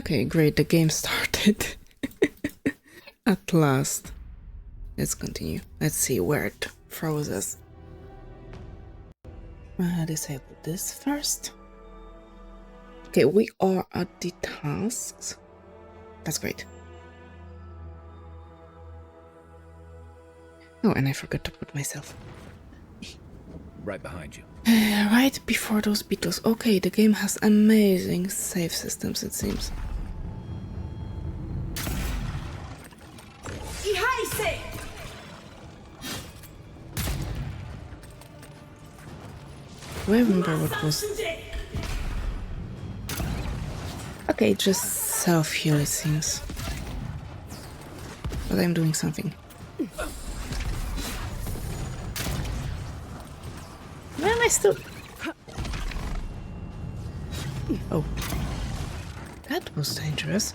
Okay, great, the game started. At last. Let's continue. Let's see where it throws us. Disable this first. Okay, we are at the tasks. That's great. Oh, and I forgot to put myself. Right behind you. Right before those beetles. Okay, the game has amazing save systems, it seems. Do I remember what was... Okay, just self-heal it seems. But I'm doing something. Why am I still... Oh. That was dangerous.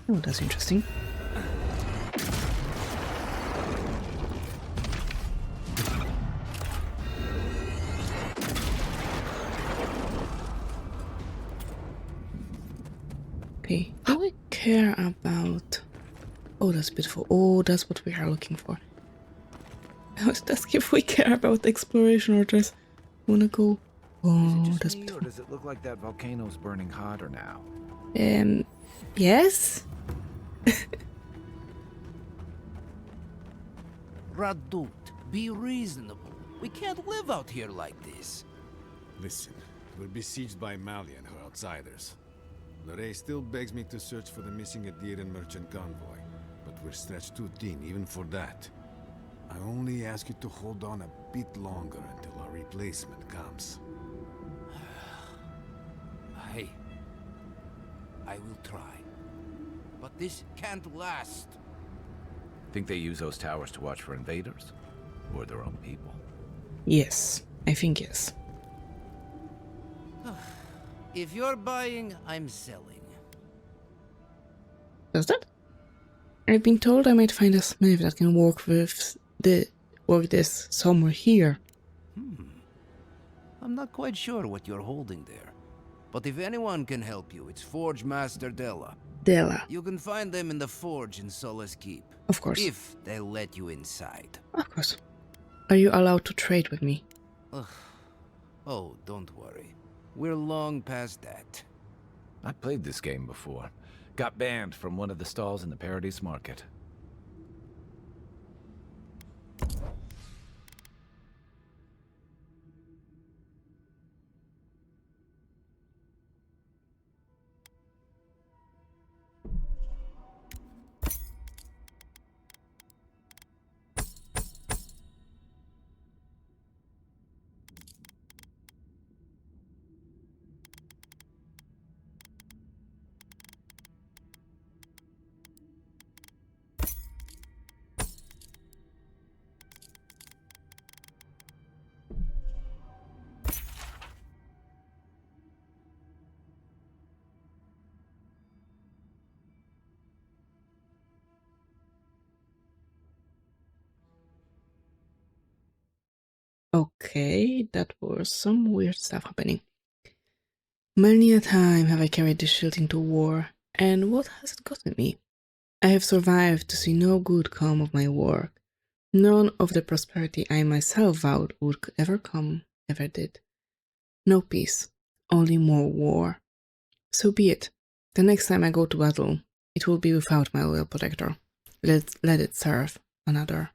Oh, that's interesting. Okay, do we care about... Oh, that's beautiful. Oh, that's what we are looking for. I was asking if we care about exploration or just wanna go... Oh, that's beautiful. Or does it look like that volcano's burning hotter now? Yes? Radut, be reasonable. We can't live out here like this. Listen, we're besieged by Mali and her outsiders. Lorraine still begs me to search for the missing Adiran merchant convoy, but we're stretched too thin even for that. I only ask you to hold on a bit longer until our replacement comes. I will try. But this can't last. Think they use those towers to watch for invaders? Or their own people? Yes, I think yes. If you're buying, I'm selling. Does that? I've been told I might find a smith that can work with this somewhere here. I'm not quite sure what you're holding there. But if anyone can help you, it's Forge Master Della. Della. You can find them in the forge in Solace Keep. Of course. If they'll let you inside. Of course. Are you allowed to trade with me? Ugh. Oh, don't worry. We're long past that. I played this game before. Got banned from one of the stalls in the Paradise Market. Okay, that was some weird stuff happening. Many a time have I carried this shield into war, and what has it gotten me? I have survived to see no good come of my work. None of the prosperity I myself vowed would ever come, ever did. No peace, only more war. So be it. The next time I go to battle, it will be without my loyal protector. Let it serve another.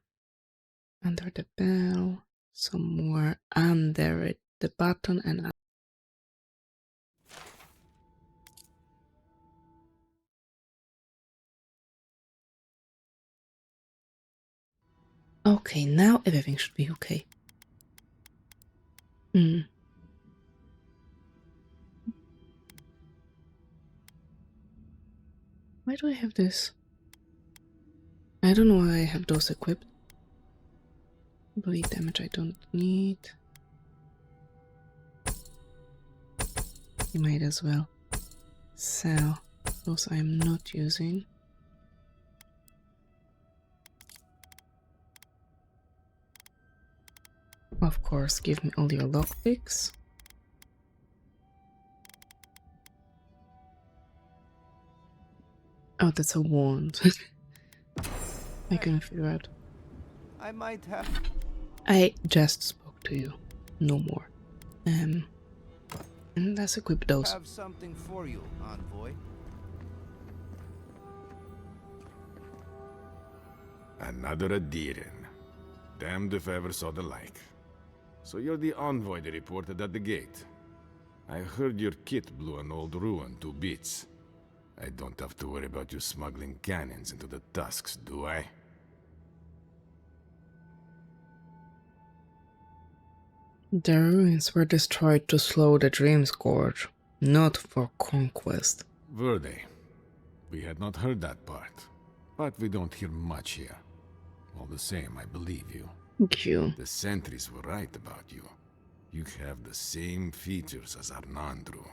Under the bell, somewhere under it, the button and... Okay, now everything should be okay. Why do I have this? I don't know why I have those equipped. Bleed damage I don't need. You might as well sell Those I am not using. Of course, give me all your lockpicks. Oh, that's a wand. I couldn't figure out. I might have... I just spoke to you. No more. And let's equip those. have something for you, envoy. Another Adiran. Damned if I ever saw the like. So you're the envoy they reported at the gate. I heard your kit blew an old ruin to bits. I don't have to worry about you smuggling cannons into the tusks, do I? The ruins were destroyed to slow the Dream's Gorge, not for conquest. Were they? We had not heard that part. But we don't hear much here. All the same, I believe you. Thank you. The sentries were right about you. You have the same features as Arnandru.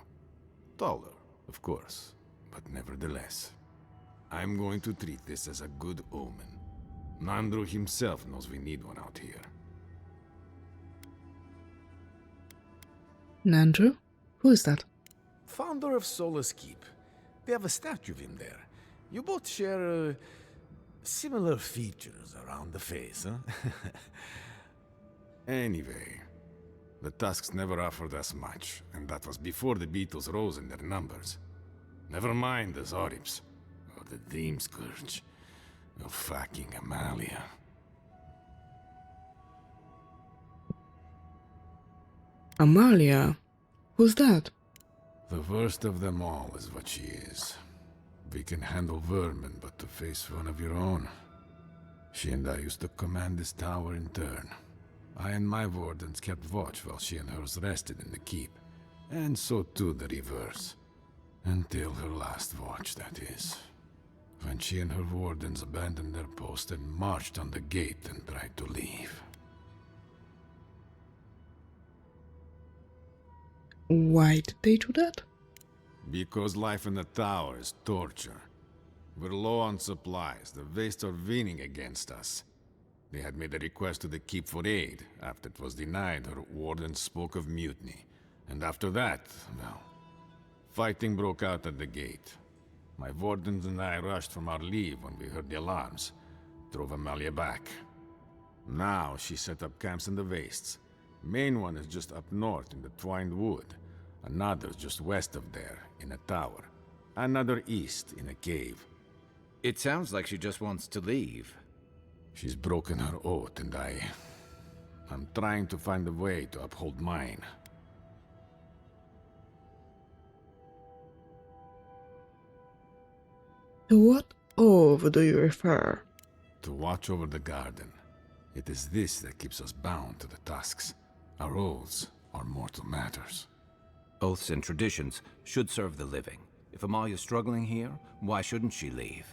Taller, of course, but nevertheless. I'm going to treat this as a good omen. Nandru himself knows we need one out here. Nandru? Who is that? Founder of Solace Keep. They have a statue of him there. You both share similar features around the face, huh? Anyway, the Tusks never offered us much, and that was before the Beetles rose in their numbers. Never mind the Zorips, or the Dream Scourge, or fucking Amalia. Amalia? Who's that? The worst of them all is what she is. We can handle vermin, but to face one of your own. She and I used to command this tower in turn. I and my wardens kept watch while she and hers rested in the keep. And so too the reverse. Until her last watch, that is. When she and her wardens abandoned their post and marched on the gate and tried to leave. Why did they do that? Because life in the tower is torture. We're low on supplies. The Vastes are leaning against us. They had made a request to the keep for aid. After it was denied, her wardens spoke of mutiny. And after that, well, fighting broke out at the gate. My wardens and I rushed from our leave when we heard the alarms. Drove Amalia back. Now she set up camps in the Vastes. Main one is just up north in the Twined Wood. Another's just west of there, in a tower. Another east, in a cave. It sounds like she just wants to leave. She's broken her oath, and I'm trying to find a way to uphold mine. To what oath do you refer? To watch over the garden. It is this that keeps us bound to the Tusks. Our oaths are mortal matters. Oaths and traditions should serve the living. If Amalia's struggling here, why shouldn't she leave?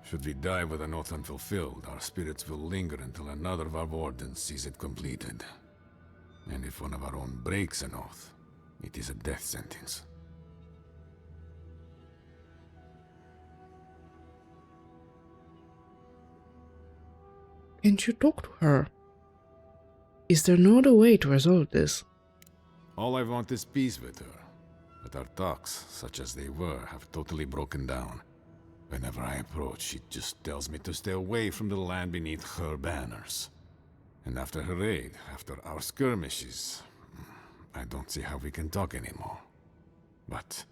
Should we die with an oath unfulfilled, our spirits will linger until another of our wardens sees it completed. And if one of our own breaks an oath, it is a death sentence. Can't you talk to her? Is there no other way to resolve this? All I want is peace with her. But our talks, such as they were, have totally broken down. Whenever I approach, she just tells me to stay away from the land beneath her banners. And after her raid, after our skirmishes, I don't see how we can talk anymore. But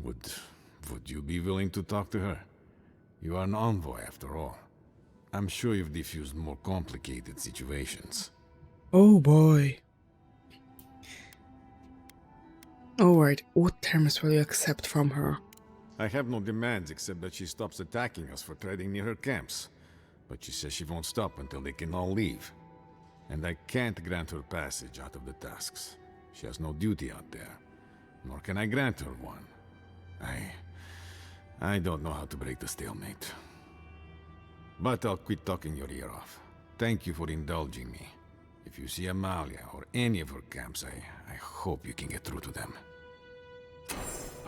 would you be willing to talk to her? You are an envoy, after all. I'm sure you've diffused more complicated situations. Oh boy. Alright, what terms will you accept from her? I have no demands except that she stops attacking us for treading near her camps. But she says she won't stop until they can all leave. And I can't grant her passage out of the Tusks. She has no duty out there. Nor can I grant her one. I don't know how to break the stalemate. But I'll quit talking your ear off. Thank you for indulging me. If you see Amalia or any of her camps, I hope you can get through to them.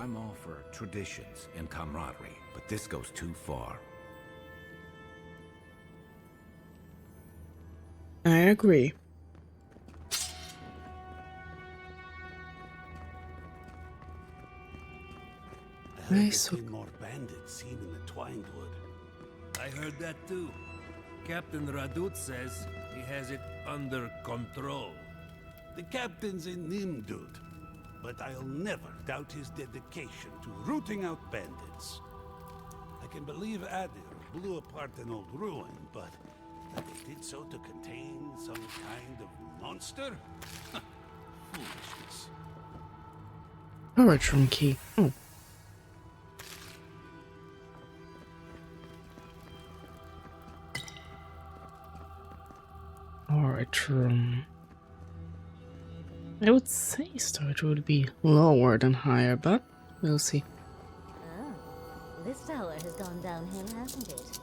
I'm all for traditions and camaraderie, but this goes too far. I agree. I heard Nice. there's been more bandits seen in the Twined Wood. I heard that too. Captain Radut says he has it under control. The captain's a Nimdud, but I'll never doubt his dedication to rooting out bandits. I can believe Adir blew apart an old ruin, but that they did so to contain some kind of monster? Foolishness. Storage room key. Oh. Storage room. I would say storage would be lower than higher, but we'll see. Oh, this tower has gone downhill, hasn't it?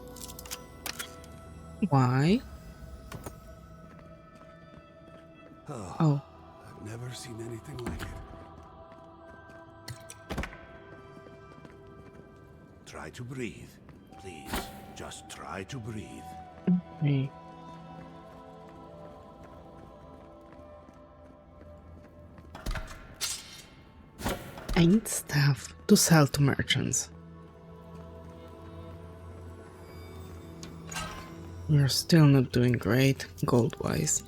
Why? Oh. I've never seen anything like it. Try to breathe. Please, just try to breathe. Okay. I need stuff to sell to merchants. We're still not doing great gold-wise.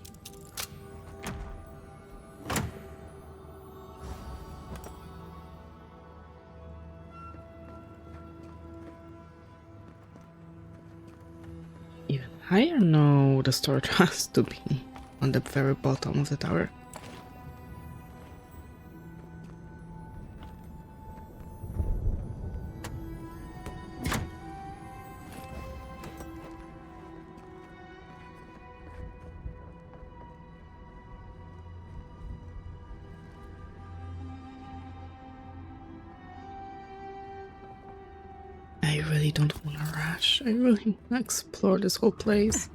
Even higher? No, the storage has to be on the very bottom of the tower. I really don't want to rush. I really want to explore this whole place.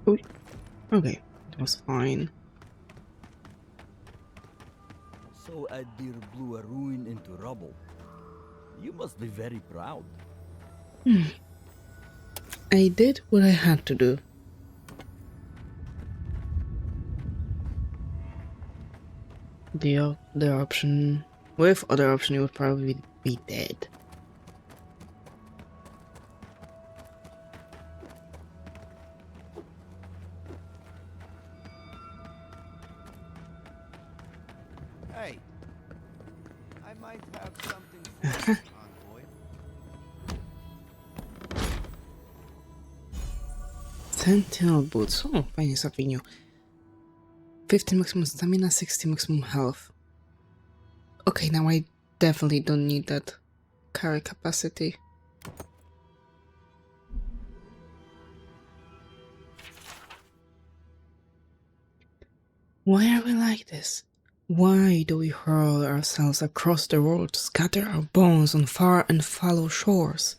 Ooh. Okay, it was fine. So Adir blew a ruin into rubble. You must be very proud. I did what I had to do. The option, with other option, you would probably be dead. Hey, I might have something for you, envoy. Sentinel boots. Oh, fajnie, something new. 50 maximum stamina, 60 maximum health. Okay, now I definitely don't need that carry capacity. Why are we like this? Why do we hurl ourselves across the world to scatter our bones on far and fallow shores?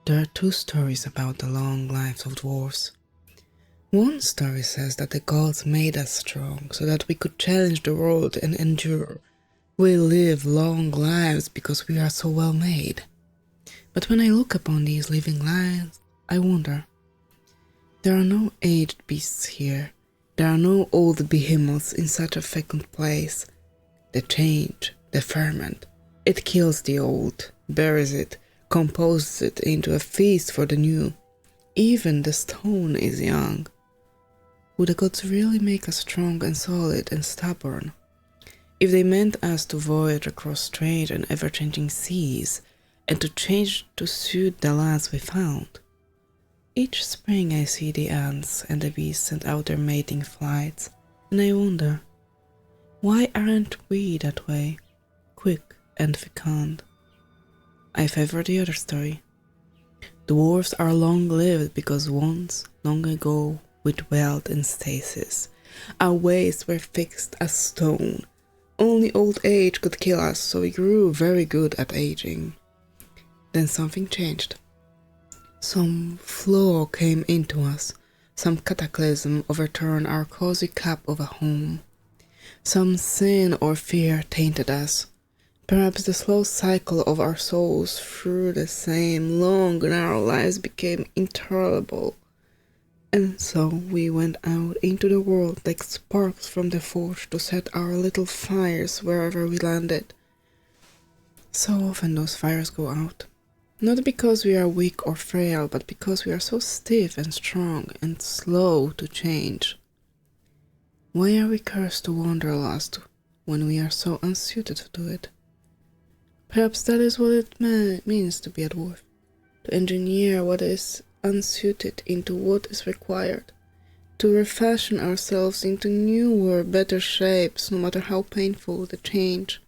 There are two stories about the long lives of dwarves. One story says that the gods made us strong so that we could challenge the world and endure. We live long lives because we are so well made. But when I look upon these living lives, I wonder. There are no aged beasts here. There are no old behemoths in such a fecund place. The change, the ferment, it kills the old, buries it, composes it into a feast for the new. Even the stone is young. Would the gods really make us strong and solid and stubborn? If they meant us to voyage across strange and ever-changing seas, and to change to suit the lands we found. Each spring I see the ants and the bees send out their mating flights, and I wonder, why aren't we that way, quick and fecund? I favor the other story. Dwarves are long-lived because once, long ago, with wealth and stasis, our ways were fixed as stone. only old age could kill us, so we grew very good at aging. Then something changed. Some flaw came into us. Some cataclysm overturned our cozy cap of a home. Some sin or fear tainted us. Perhaps the slow cycle of our souls through the same long, narrow lives became intolerable. And so we went out into the world like sparks from the forge to set our little fires wherever we landed. So often those fires go out. Not because we are weak or frail, but because we are so stiff and strong and slow to change. Why are we cursed to wanderlust when we are so unsuited to do it? Perhaps that is what it means to be a dwarf, to engineer what is unsuited into what is required, to refashion ourselves into newer, better shapes, no matter how painful the change.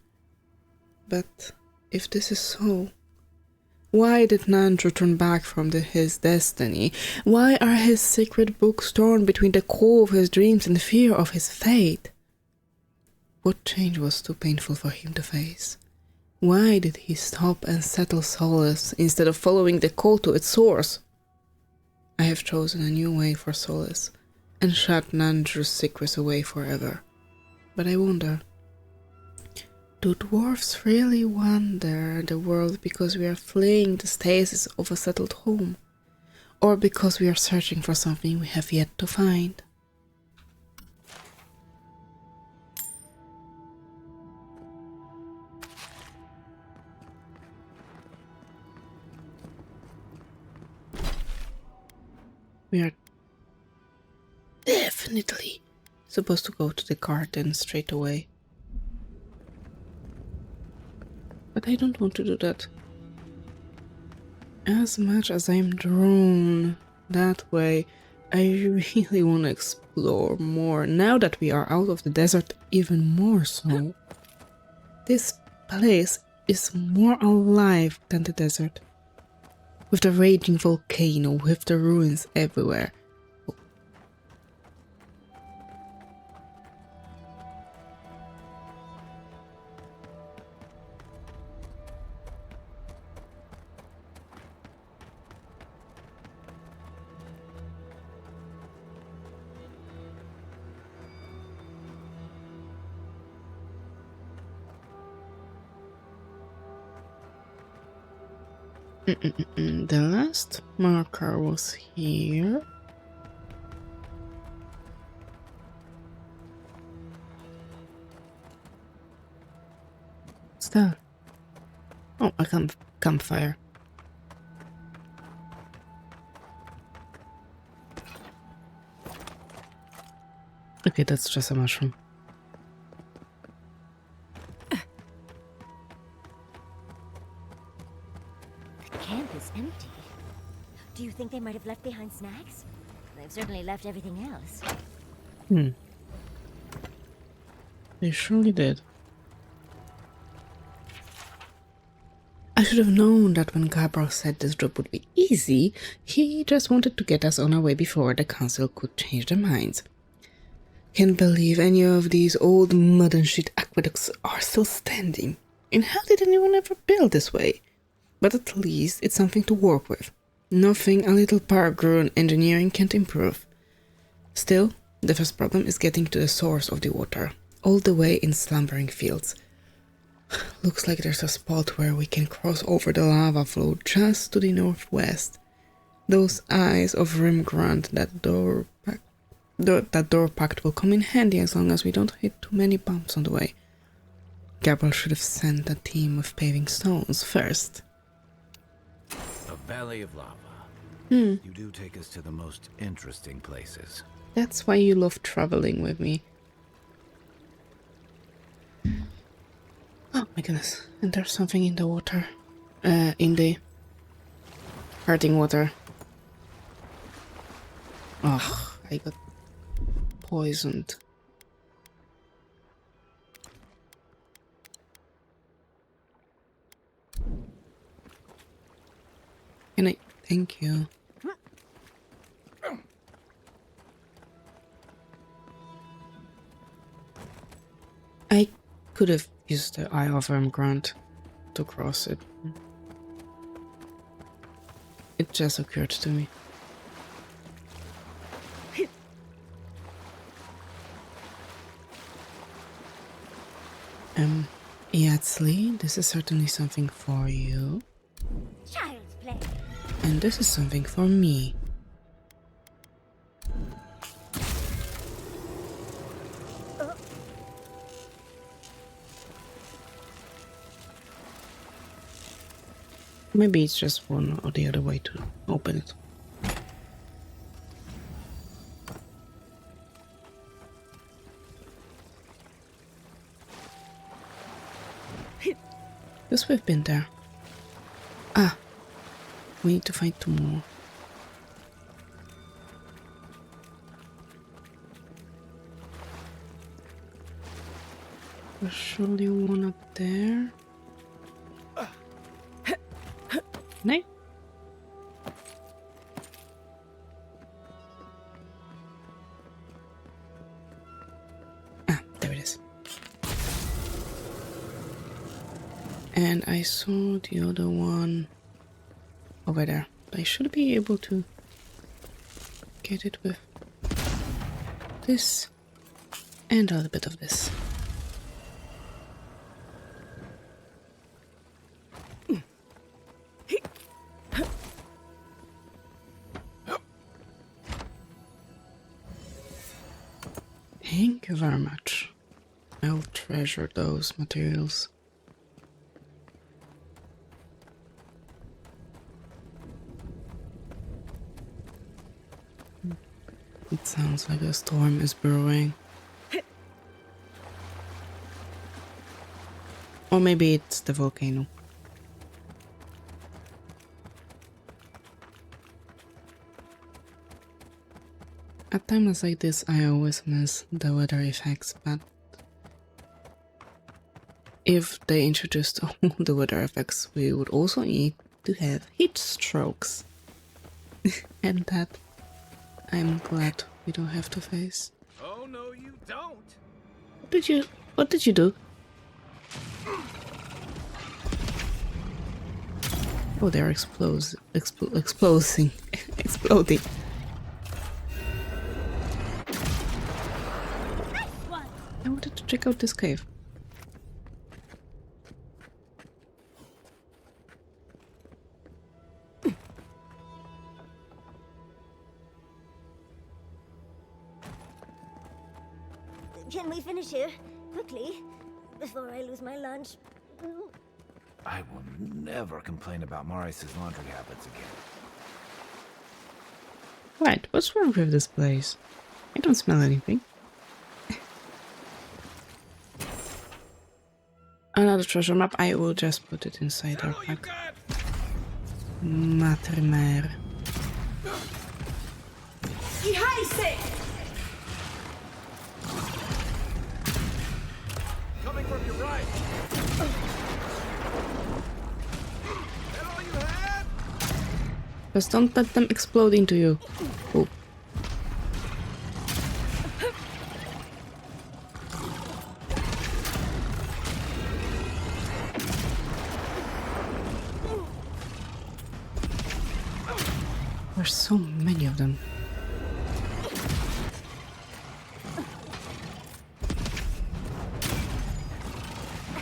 But if this is so, why did Nandru turn back from his destiny? Why are his secret books torn between the core of his dreams and the fear of his fate? What change was too painful for him to face? Why did he stop and settle solace instead of following the call to its source? I have chosen a new way for solace and shut Nandru's secrets away forever. But I wonder, do dwarfs really wander the world because we are fleeing the stasis of a settled home, or because we are searching for something we have yet to find? We are definitely supposed to go to the garden straight away. But I don't want to do that. As much as I'm drawn that way, I really want to explore more. Now that we are out of the desert, even more so. This place is more alive than the desert. With the raging volcano, with the ruins everywhere. The last marker was here. What's that? Oh, a campfire. Okay, that's just a mushroom. Camp is empty. Do you think they might have left behind snacks? They've certainly left everything else. They surely did. I should have known that when Gabriel said this job would be easy, he just wanted to get us on our way before the council could change their minds. Can't believe any of these old mud and shit aqueducts are still standing. And how did anyone ever build this way? But at least it's something to work with. Nothing a little power-grown engineering can't improve. Still, the first problem is getting to the source of the water, all the way in slumbering fields. Looks like there's a spot where we can cross over the lava flow just to the northwest. Those eyes of Rimgrant, that door pact will come in handy as long as we don't hit too many bumps on the way. Gabriel should have sent a team of paving stones first. A valley of lava. You do take us to the most interesting places. That's why you love traveling with me. Oh my goodness. And there's something in the water. In the hurting water. Oh, I got poisoned. Can I? Thank you. I Could have used the Eye of Grant to cross it. It just occurred to me. Yatsli, this is certainly something for you. Child's play. And this is something for me. Maybe it's just one or the other way to open it. Because we've been there. Ah, we need to find 2 more. There's surely one up there. No? Ah, there it is. And I saw the other one over there. I should be able to get it with this and a little bit of this. Thank you very much. I'll treasure those materials. It sounds like a storm is brewing. Or maybe it's the volcano. At times like this, I always miss the weather effects, but if they introduced all the weather effects, we would also need to have heat strokes. And that I'm glad we don't have to face. Oh no, you don't. What did you do? Oh, they're exploding. Exploding. I wanted to check out this cave. Can we finish here? Quickly, before I lose my lunch. I will never complain about Maurice's laundry habits again. Right, what's wrong with this place? I don't smell anything. Another treasure map, I will just put it inside our pack. Matrimer. Coming from your right. That all you had? Just don't let them explode into you. Oh. There's so many of them.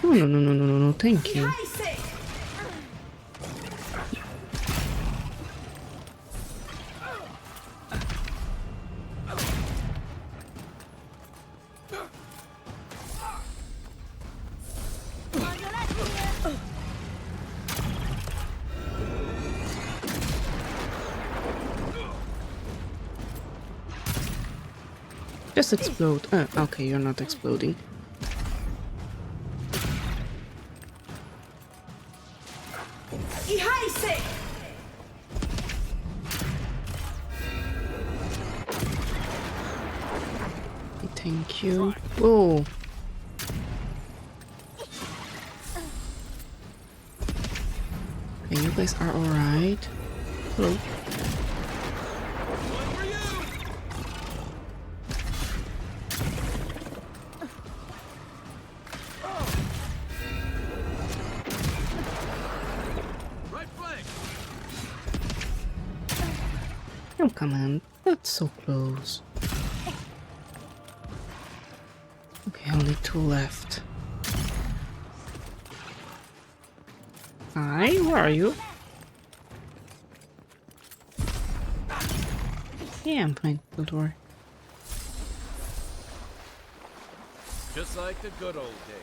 No, thank you. Just explode. Okay, you're not exploding. Thank you. Whoa. Okay, you guys are alright. Hello. Oh, come on. That's so close. Okay, only 2 left. Hi, where are you? Yeah, I'm fine. Don't worry. Just like the good old days.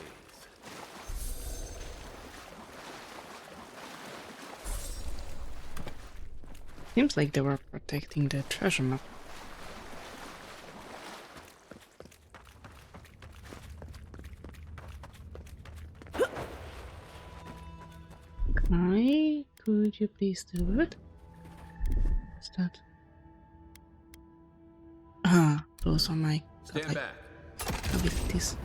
Seems like they were protecting the treasure map. Hi, could you please do it? What's that? Ah, those are my Stand back. abilities.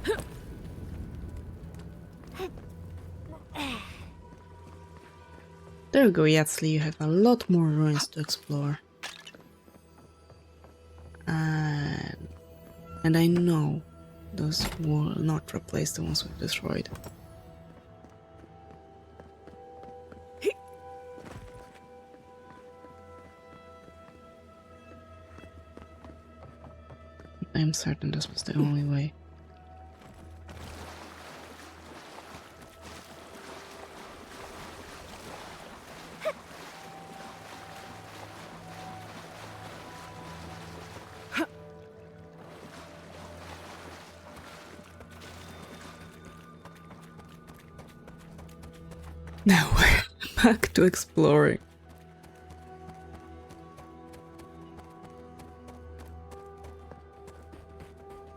There we go, Yatsli, you have a lot more ruins to explore. And I know those will not replace the ones we destroyed. I'm certain this was the only way. Now we're back to exploring.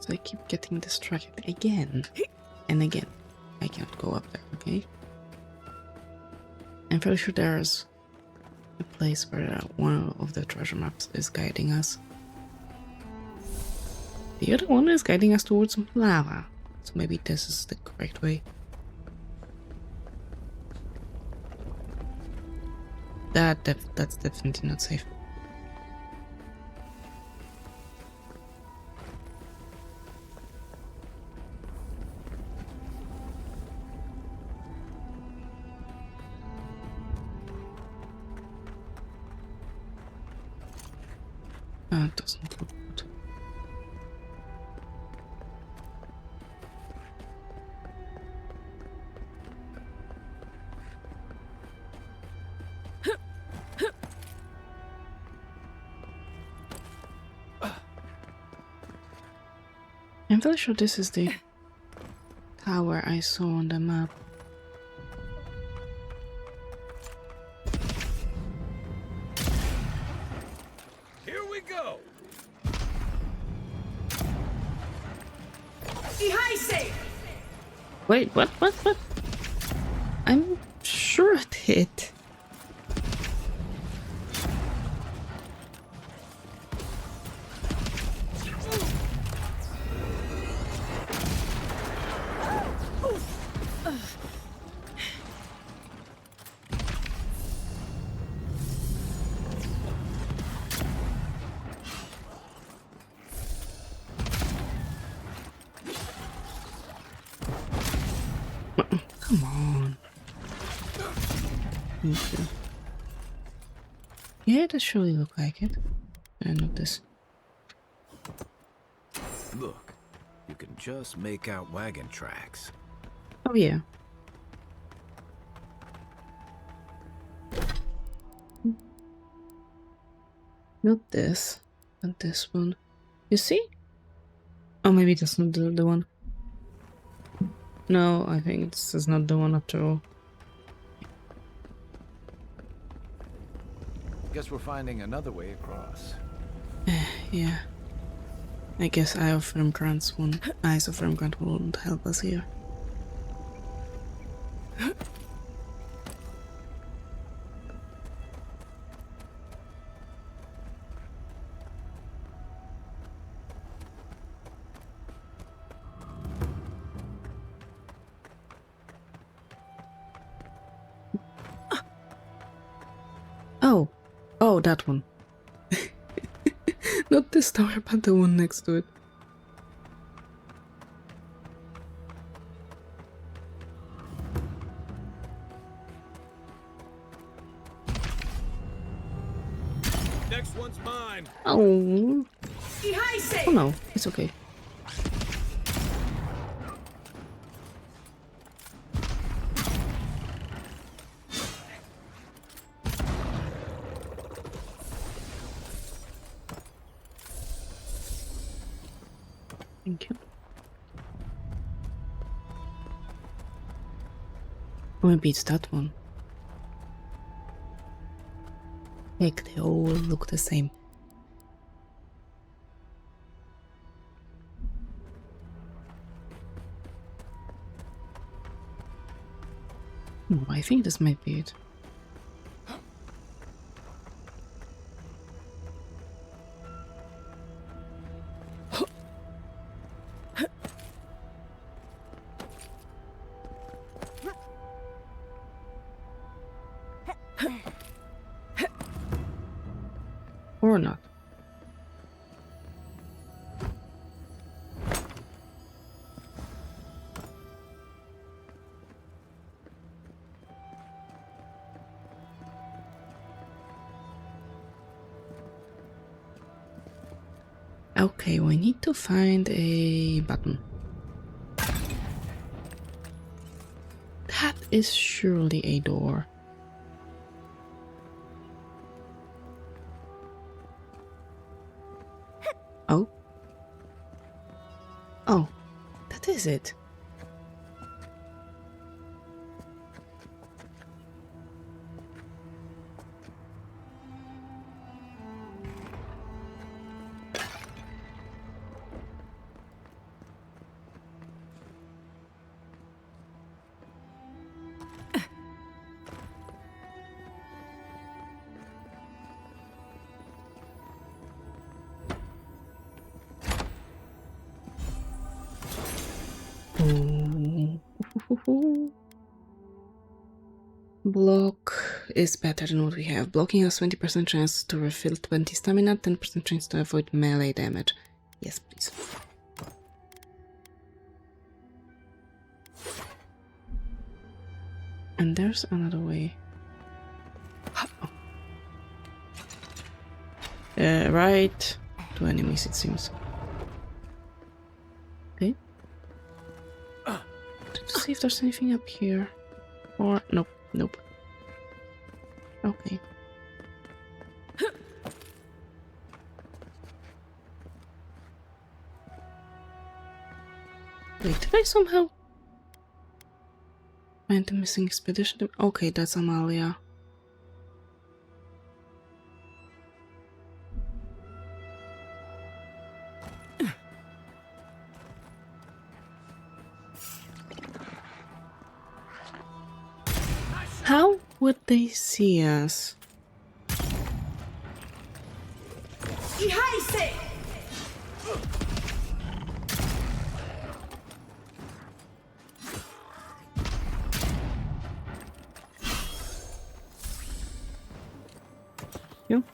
So I keep getting distracted again and again. I can't go up there, okay? I'm fairly sure there's a place where one of the treasure maps is guiding us. The other one is guiding us towards some lava. So maybe this is the correct way. That's definitely not safe. It doesn't look good. I'm very sure this is the tower I saw on the map. Here we go. Wait, what? I'm sure it hit. Come on. Thank you. Yeah, it does surely look like it. Not this. Look, you can just make out wagon tracks. Oh yeah. Not this. Not this one. You see? Oh, maybe that's not the one. No, I think this is not the one after all. Guess we're finding another way across. Yeah. I guess Eyes of Firmgrant won't help us here. Oh, that one. Not this tower, but the one next to it. Next one's mine. Oh. Oh no, it's okay. Thank you. Or maybe it's that one. Like they all look the same. Oh, I think this might be it. Or not. Okay, we need to find a button. That is surely a door. Oh. Oh, that is it. Block is better than what we have. Blocking has 20% chance to refill 20 stamina, 10% chance to avoid melee damage. Yes, please. And there's another way. Right. Two enemies, it seems. Okay. To see if there's anything up here. Or nope, nope. Okay. Wait, did I somehow find the missing expedition? Okay, that's Amalia. How would they see us? You?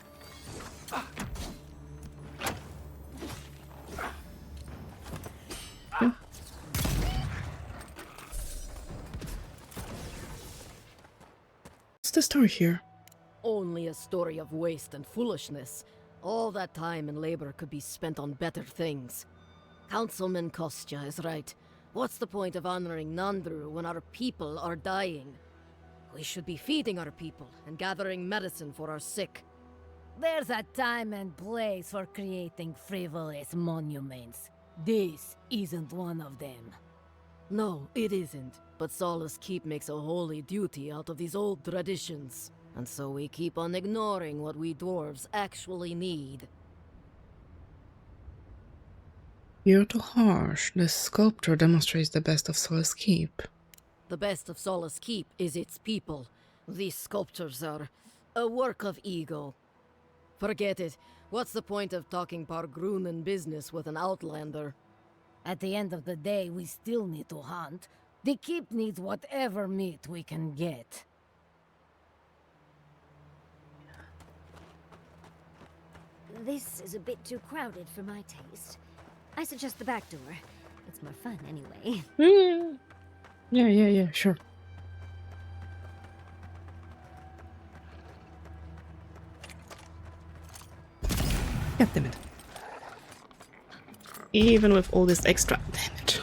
You? What's the story here? Only a story of waste and foolishness. All that time and labor could be spent on better things. Councilman Kostya is right. What's the point of honoring Nandru when our people are dying? We should be feeding our people and gathering medicine for our sick. There's a time and place for creating frivolous monuments. This isn't one of them. No, it isn't. But Solace Keep makes a holy duty out of these old traditions. And so we keep on ignoring what we dwarves actually need. You're too harsh. The sculpture demonstrates the best of Solace Keep. The best of Solace Keep is its people. These sculptures are a work of ego. Forget it. What's the point of talking Pargrunen business with an outlander? At the end of the day, we still need to hunt. The keep needs whatever meat we can get. This is a bit too crowded for my taste. I suggest the back door. It's more fun anyway. Yeah, sure. God damn it. Even with all this extra damage.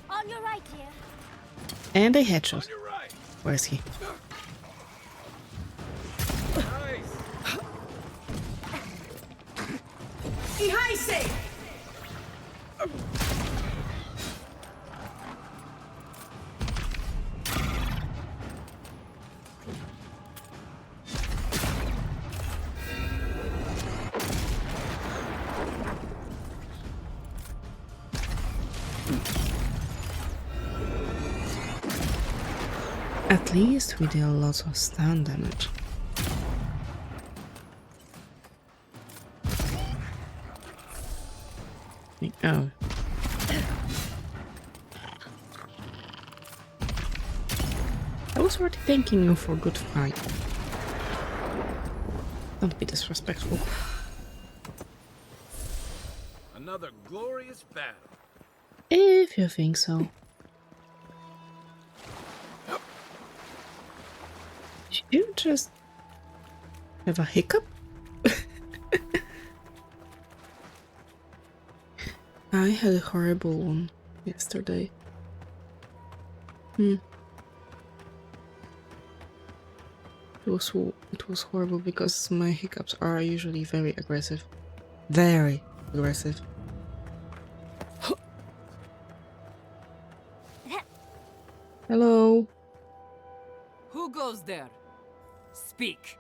On your right here. And a headshot. Where is he? At least we deal lots of stun damage. Oh. I was already thanking you for a good fight. Don't be disrespectful. Another glorious battle. If you think so. Did you just have a hiccup? I had a horrible one yesterday. It was horrible because my hiccups are usually very aggressive. Very aggressive. Hello. Who goes there? Speak.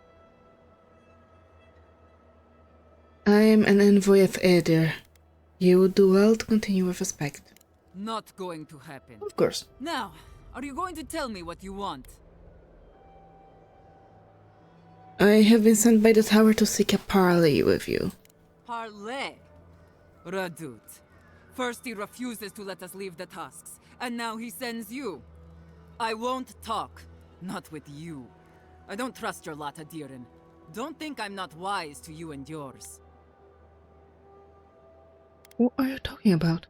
I am an envoy of Aether. You would do well to continue with respect. Not going to happen. Of course. Now, are you going to tell me what you want? I have been sent by the tower to seek a parley with you. Parley? Radut. First he refuses to let us leave the tusks, and now he sends you. I won't talk. Not with you. I don't trust your lot, Adirin. Don't think I'm not wise to you and yours. What are you talking about?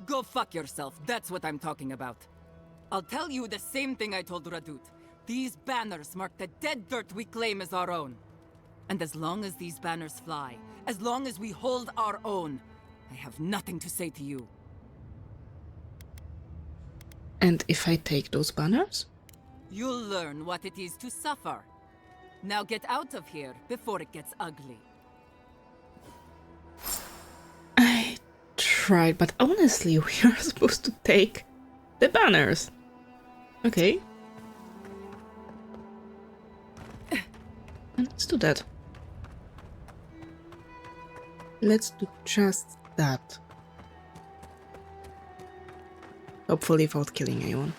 Go fuck yourself, that's what I'm talking about. I'll tell you the same thing I told Radut. These banners mark the dead dirt we claim as our own. And as long as these banners fly, as long as we hold our own, I have nothing to say to you. And if I take those banners? You'll learn what it is to suffer. Now get out of here before it gets ugly. I tried, but honestly, we are supposed to take the banners. Okay. And let's do that. Let's do just that. Hopefully without killing anyone.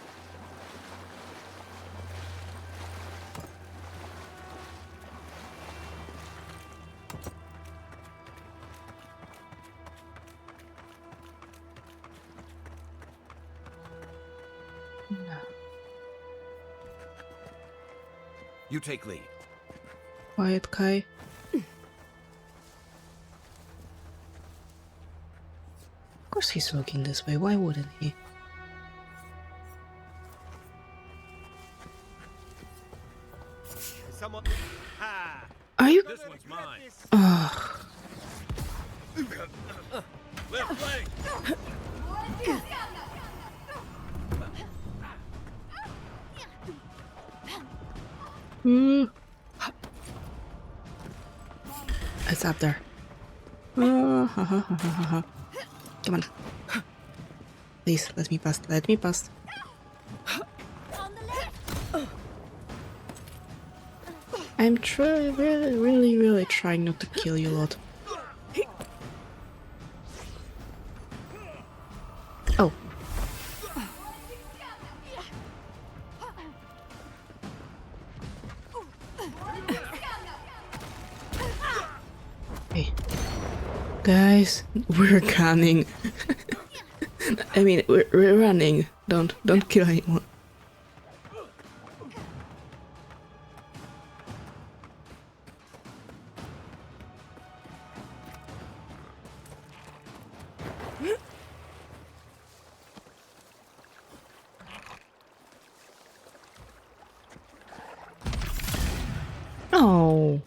You take lead. Quiet, Kai. Of course he's looking this way, why wouldn't he? Someone... Ha! Are you... This one's mine. Ugh. Left flank! It's up there. Come on. Please, let me pass. Let me pass. I'm really trying not to kill you a lot. Oh. Hey. Guys, we're gunning. I mean, we're running. Don't kill anyone. Oh.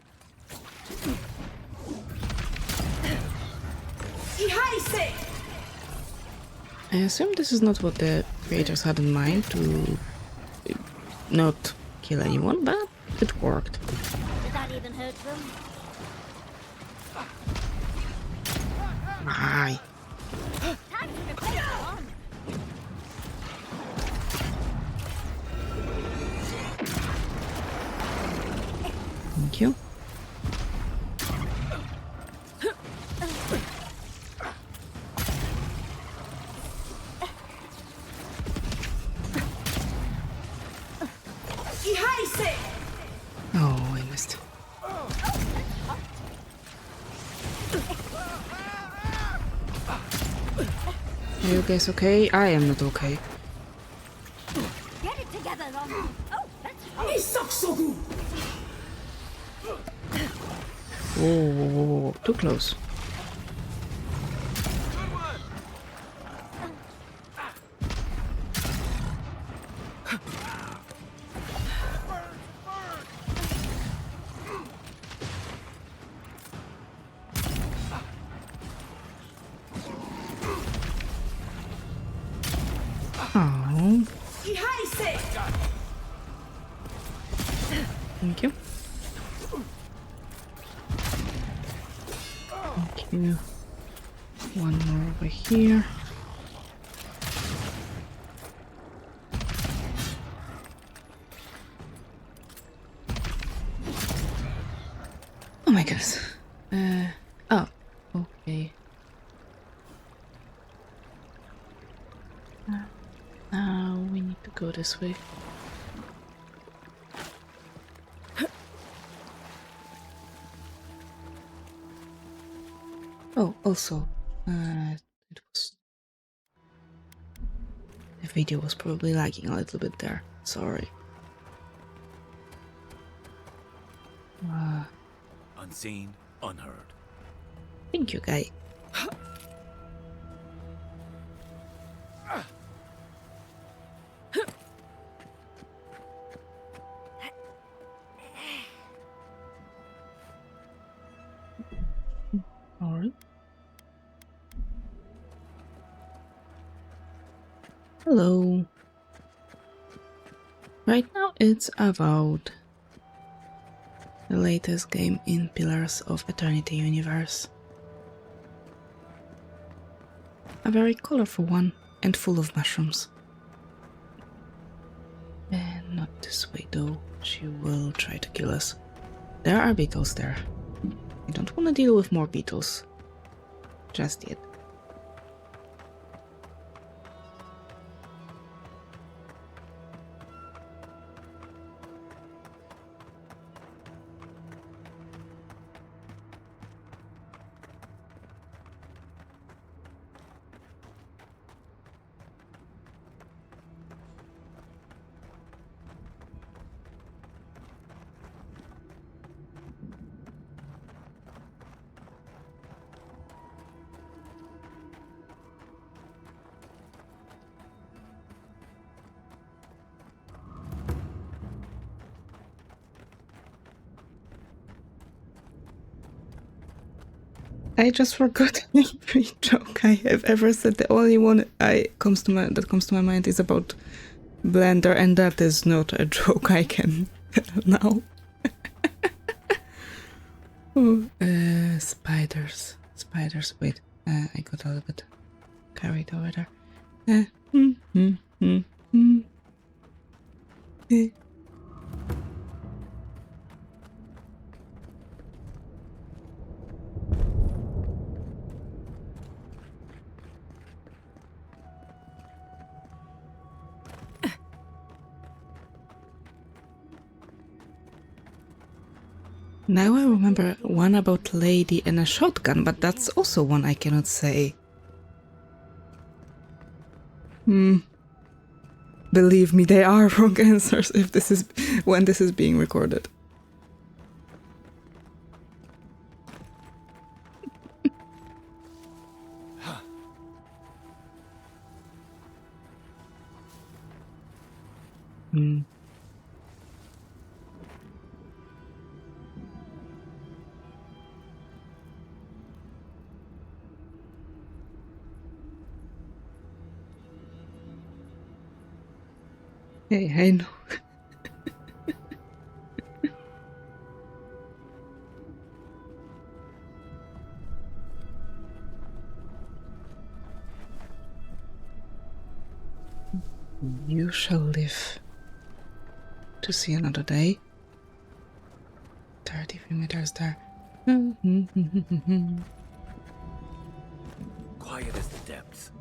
I assume this is not what the creators had in mind, to not kill anyone, but it worked. Did that even hurt them? Aye. Time to repair your armor. Thank you. Oh, I missed. Are you guys okay? I am not okay. Get it together, Ron. Oh, that's hot. Whoa, whoa, whoa, whoa, too close. Oh. Thank you. Thank you. One more over here. Oh my goodness. Oh, okay. Now we need to go this way. Oh, also, it was... the video was probably lagging a little bit there. Sorry. Unseen, unheard. Thank you, guy. Alright. Hello. Right now it's Avowed, the latest game in Pillars of Eternity universe. A very colorful one and full of mushrooms. And not this way though, she will try to kill us. There are beetles there. I don't want to deal with more beetles just yet. I just forgot every joke I have ever said. The only one that comes to my mind is about Blender, and that is not a joke I can tell now. Oh, spiders. Wait, I got a little bit carried over there. Now I remember one about lady and a shotgun, but that's also one I cannot say. Believe me, they are wrong answers if this is when this is being recorded. Hey, I know. You shall live to see another day. 30 meters there. Quiet as the depths.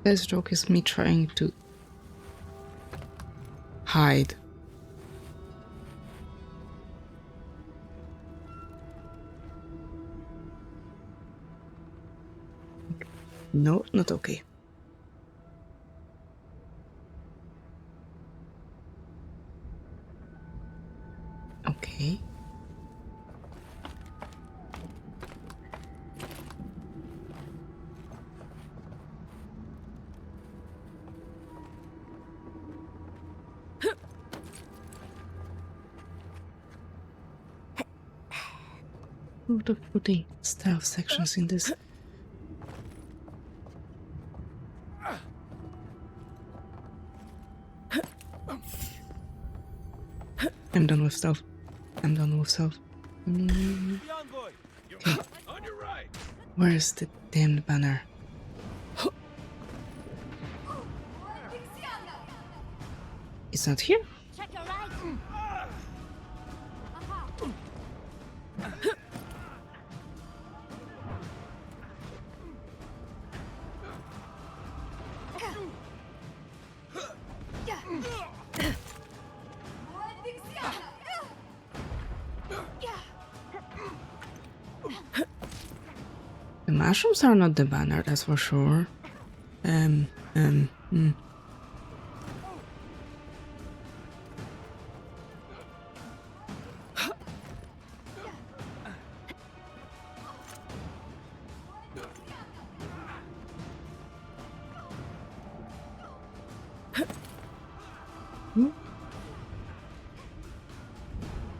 This joke is me trying to hide. No, not okay. Okay. Who the putting stealth sections in this? I'm done with stealth. I'm done with stealth. Okay. Where is the damned banner? It's not here? Check your right. The mushrooms are not the banner, that's for sure.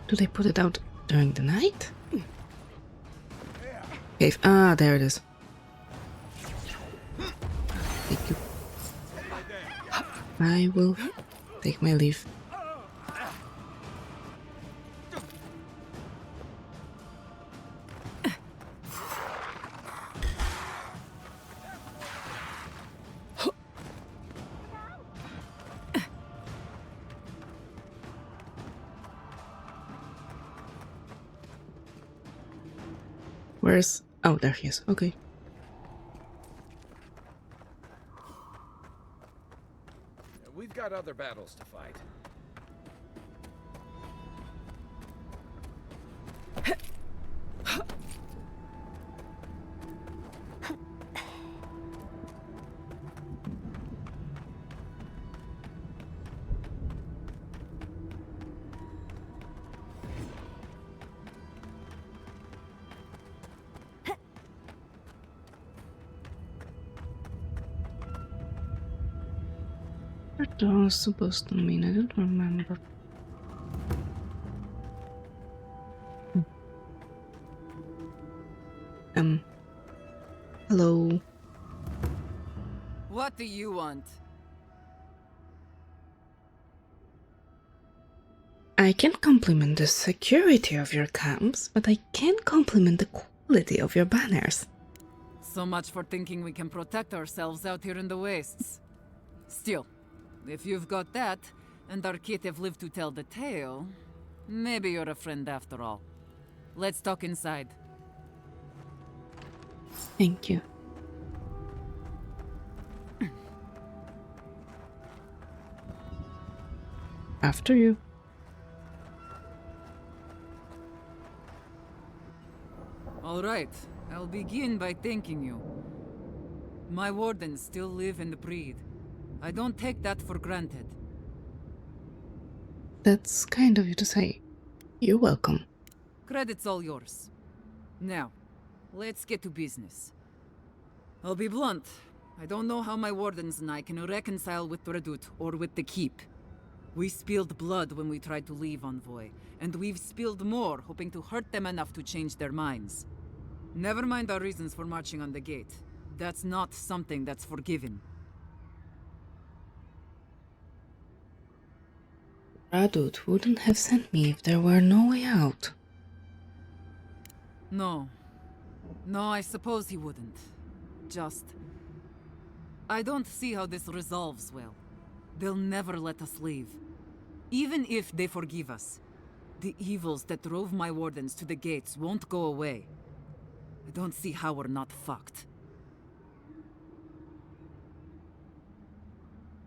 Do they put it out during the night? Cave. Ah, there it is. Thank you. I will take my leave. Where's... Oh, there he is. Okay. We've got other battles to fight. What that was supposed to mean? I don't remember. Hello. What do you want? I can compliment the security of your camps, but I can't compliment the quality of your banners. So much for thinking we can protect ourselves out here in the wastes. Still, if you've got that, and our kit have lived to tell the tale, maybe you're a friend after all. Let's talk inside. Thank you. After you. All right, I'll begin by thanking you. My wardens still live and breathe. I don't take that for granted. That's kind of you to say. You're welcome. Credit's all yours. Now, let's get to business. I'll be blunt. I don't know how my wardens and I can reconcile with the Redoute or with the Keep. We spilled blood when we tried to leave, Envoy, and we've spilled more, hoping to hurt them enough to change their minds. Never mind our reasons for marching on the gate. That's not something that's forgiven. Radut wouldn't have sent me if there were no way out. No. No, I suppose he wouldn't. Just... I don't see how this resolves well. They'll never let us leave. Even if they forgive us, the evils that drove my wardens to the gates won't go away. I don't see how we're not fucked.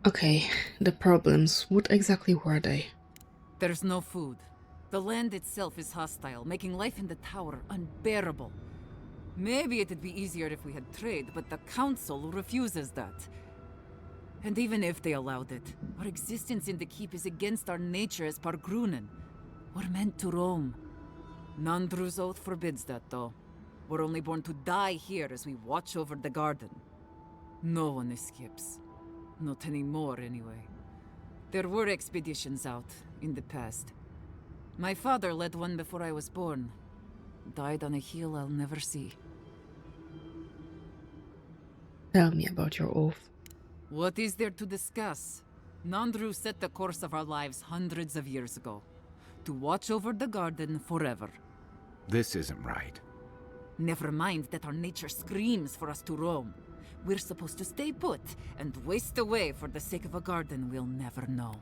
Okay, the problems, what exactly were they? There's no food. The land itself is hostile, making life in the tower unbearable. Maybe it'd be easier if we had trade, but the council refuses that. And even if they allowed it, our existence in the keep is against our nature as Pargrunen. We're meant to roam. Nandru's oath forbids that, though. We're only born to die here as we watch over the garden. No one escapes. Not anymore, anyway. There were expeditions out, in the past. My father led one before I was born. Died on a hill I'll never see. Tell me about your oath. What is there to discuss? Nandru set the course of our lives hundreds of years ago. To watch over the garden forever. This isn't right. Never mind that our nature screams for us to roam. We're supposed to stay put and waste away for the sake of a garden we'll never know.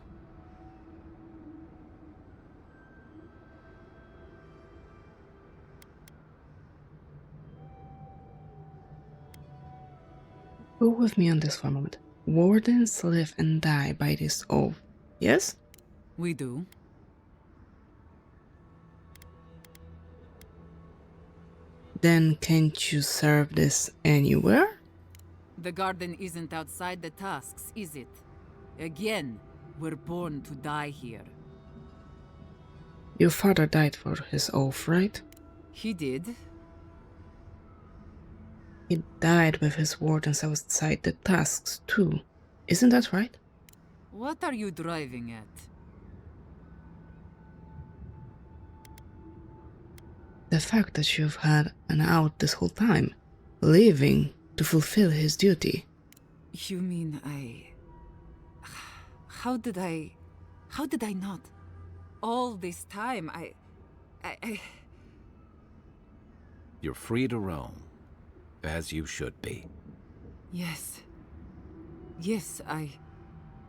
Go with me on this for a moment. Wardens live and die by this oath, yes? We do. Then can't you serve this anywhere? The garden isn't outside the tasks, is it? Again, we're born to die here. Your father died for his oath, right? He did. He died with his wardens outside the tasks, too. Isn't that right? What are you driving at? The fact that you've had an out this whole time, leaving to fulfill his duty. You mean How did I not? All this time, You're free to roam, as you should be. Yes. Yes,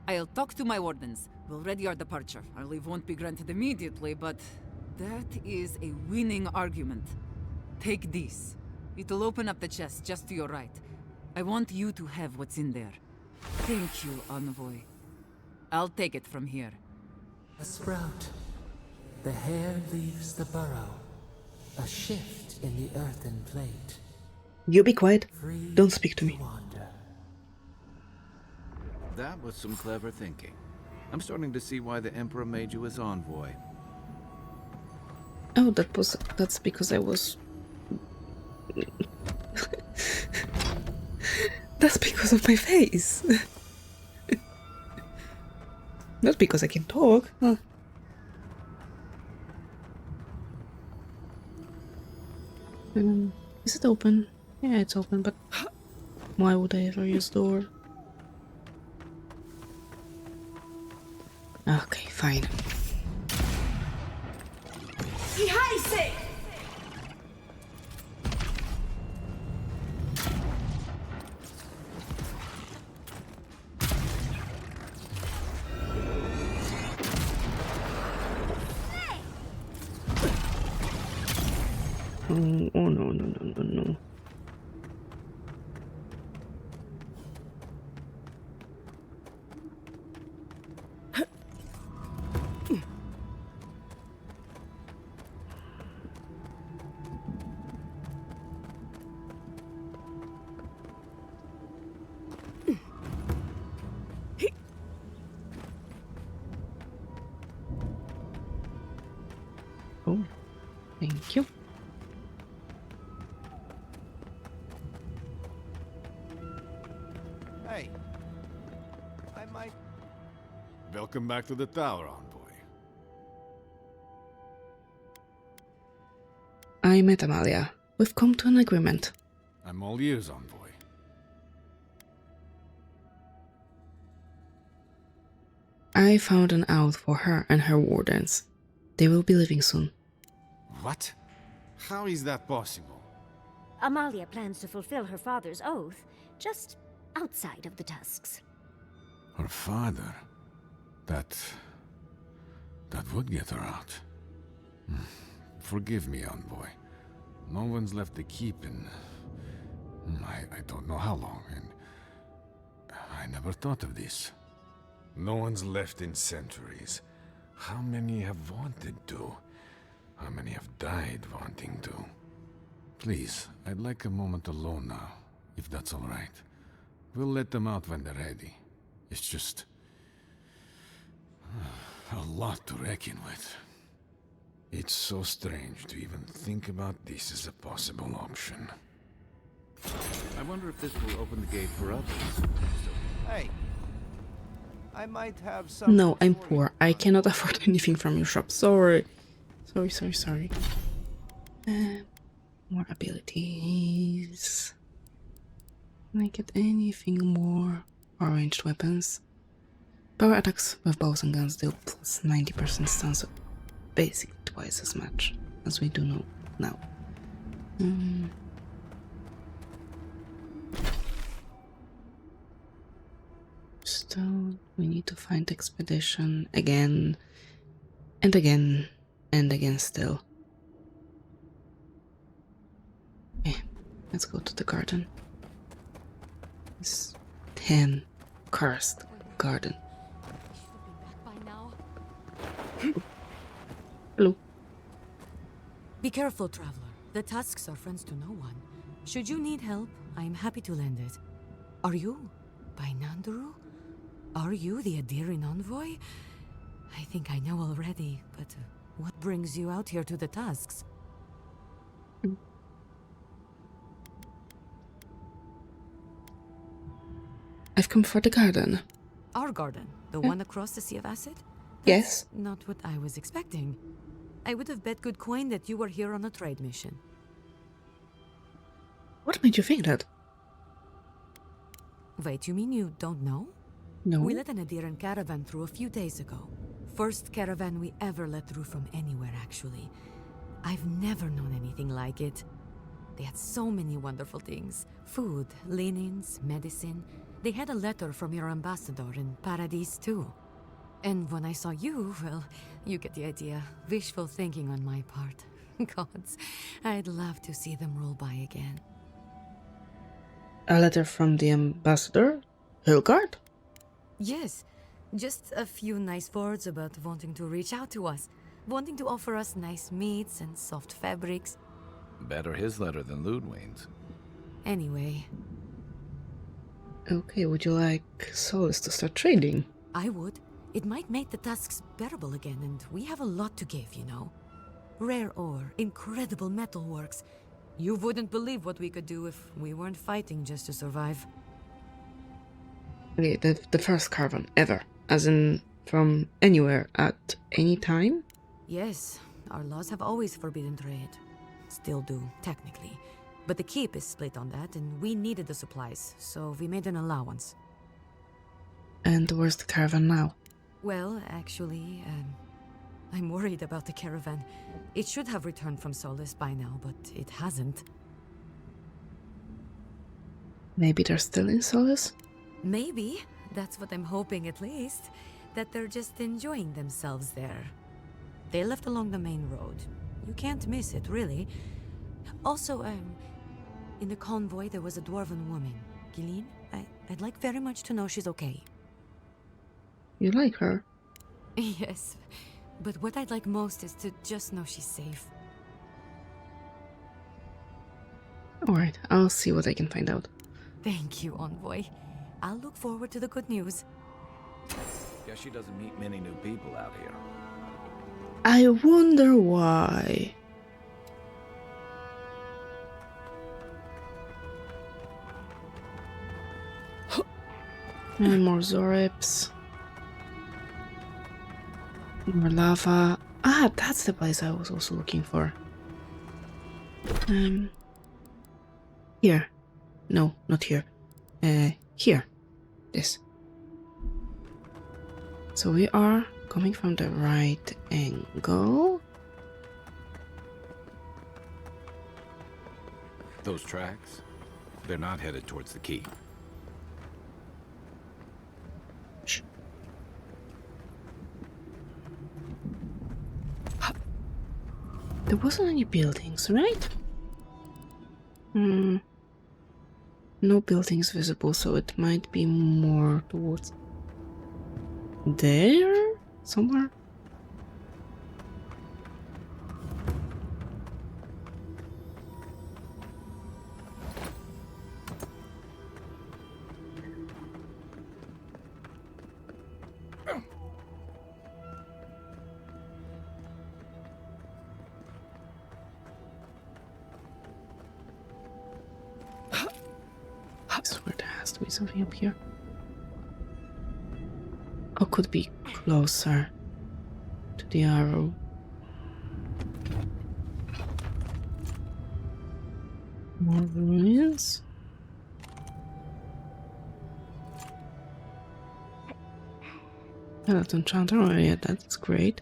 I'll talk to my wardens. We'll ready our departure. Our leave won't be granted immediately, but that is a winning argument. Take this. It'll open up the chest just to your right. I want you to have what's in there. Thank you, Envoy. I'll take it from here. A sprout. The hair leaves the burrow. A shift in the earthen plate. You be quiet. Don't speak to me. That was some clever thinking. I'm starting to see why the Emperor made you his envoy. Oh, that's because I was... That's because of my face. Not because I can talk. Huh. Is it open? Yeah, it's open, but why would I ever use door? Okay, fine. Oh no, no, no, no, no. Oh, thank you. Hey, I might Welcome back to the tower, envoy. I met Amalia. We've come to an agreement. I'm all ears, envoy. I found an out for her and her wardens. They will be leaving soon. What? How is that possible? Amalia plans to fulfill her father's oath, just outside of the Tusks. Her father? That would get her out. Forgive me, envoy. No one's left the keep in... I don't know how long, and... I never thought of this. No one's left in centuries. How many have wanted to? How many have died wanting to? Please, I'd like a moment alone now, if that's all right. We'll let them out when they're ready. It's just... a lot to reckon with. It's so strange to even think about this as a possible option. I wonder if this will open the gate for others. Hey, I might have some. No, I'm poor. I cannot afford anything from your shop. Sorry. Sorry. More abilities. Can I get anything more? Ranged weapons. Power attacks with bows and guns deal plus 90% stun, so basically twice as much as we do know now. Stone. We need to find expedition again and again and again still. Okay, let's go to the garden. This 10 cursed garden. Hello. Be careful, traveler. The Tusks are friends to no one. Should you need help, I am happy to lend it. Are you by Nanduru? Are you the Adiran envoy? I think I know already, but what brings you out here to the Tusks? I've come for the garden. Our garden? The one across the Sea of Acid? Yes. Not what I was expecting. I would have bet good coin that you were here on a trade mission. What made you think that? Wait, you mean you don't know? No. We let an Adiran caravan through a few days ago. First caravan we ever let through from anywhere, actually. I've never known anything like it. They had so many wonderful things. Food, linens, medicine. They had a letter from your ambassador in Paradise, too. And when I saw you, well, you get the idea. Wishful thinking on my part. Gods, I'd love to see them roll by again. A letter from the ambassador? Hilgard? Yes, just a few nice words about wanting to reach out to us. Wanting to offer us nice meats and soft fabrics. Better his letter than Ludwig's. Anyway. Okay, would you like Solace to start trading? I would. It might make the Tusks bearable again, and we have a lot to give, you know. Rare ore, incredible metalworks. You wouldn't believe what we could do if we weren't fighting just to survive. Okay, the first caravan ever. As in, from anywhere, at any time? Yes, our laws have always forbidden trade. Still do, technically. But the keep is split on that, and we needed the supplies, so we made an allowance. And where's the caravan now? Well, actually, I'm worried about the caravan. It should have returned from Solace by now, but it hasn't. Maybe they're still in Solace? Maybe. That's what I'm hoping, at least. That they're just enjoying themselves there. They left along the main road. You can't miss it, really. Also, in the convoy there was a dwarven woman. Gilleen, I'd like very much to know she's okay. You like her? Yes, but what I'd like most is to just know she's safe. Alright, I'll see what I can find out. Thank you, Envoy. I'll look forward to the good news. Guess she doesn't meet many new people out here. I wonder why. And more Zorips. More lava. Ah, that's the place I was also looking for. Here. No, not here. Here. This. So we are coming from the right angle. Those tracks? They're not headed towards the key. Shh. There wasn't any buildings, right? No buildings visible, so it might be more towards there somewhere. I swear there has to be something up here. Or could be closer to the arrow. More ruins. Skeleton Chanter area, that's great.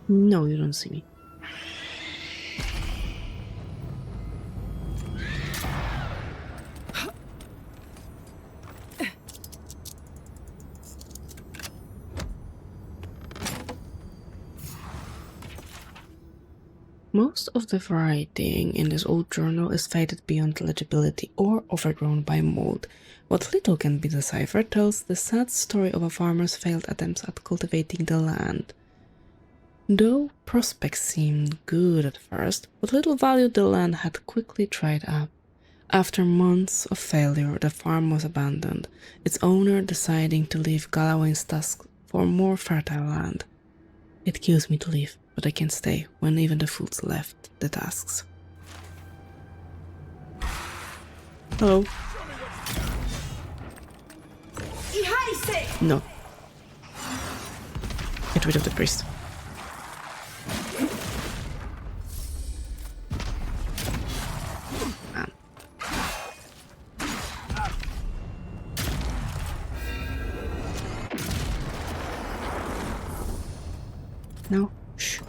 No, you don't see me. Most of the writing in this old journal is faded beyond legibility or overgrown by mold. What little can be deciphered tells the sad story of a farmer's failed attempts at cultivating the land. Though prospects seemed good at first, what little value the land had quickly dried up. After months of failure, the farm was abandoned, its owner deciding to leave Galawain's tasks for more fertile land. It kills me to leave, but I can't stay when even the fools left the tasks. Hello. No. Get rid of the priest. No, shh.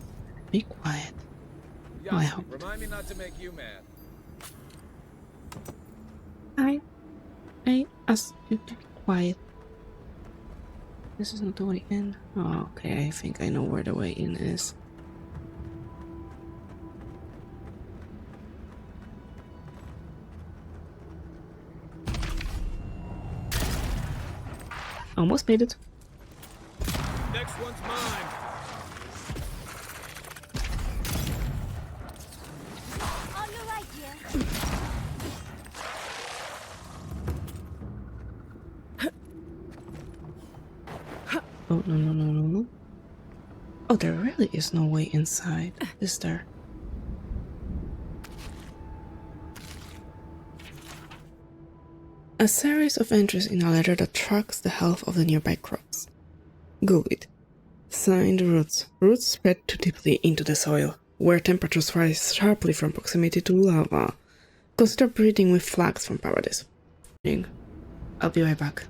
Be quiet. Oh, I hope. Remind me not to make you mad. I asked you to be quiet. This is not the way in. Oh, okay, I think I know where the way in is. Almost made it. Next one's mine. On your right, dear. Oh, no. Oh, there really is no way inside, is there? A series of entries in a letter that tracks the health of the nearby crops. Go with. Signed roots. Roots spread too deeply into the soil, where temperatures rise sharply from proximity to lava. Consider breeding with flags from paradise. I'll be right back.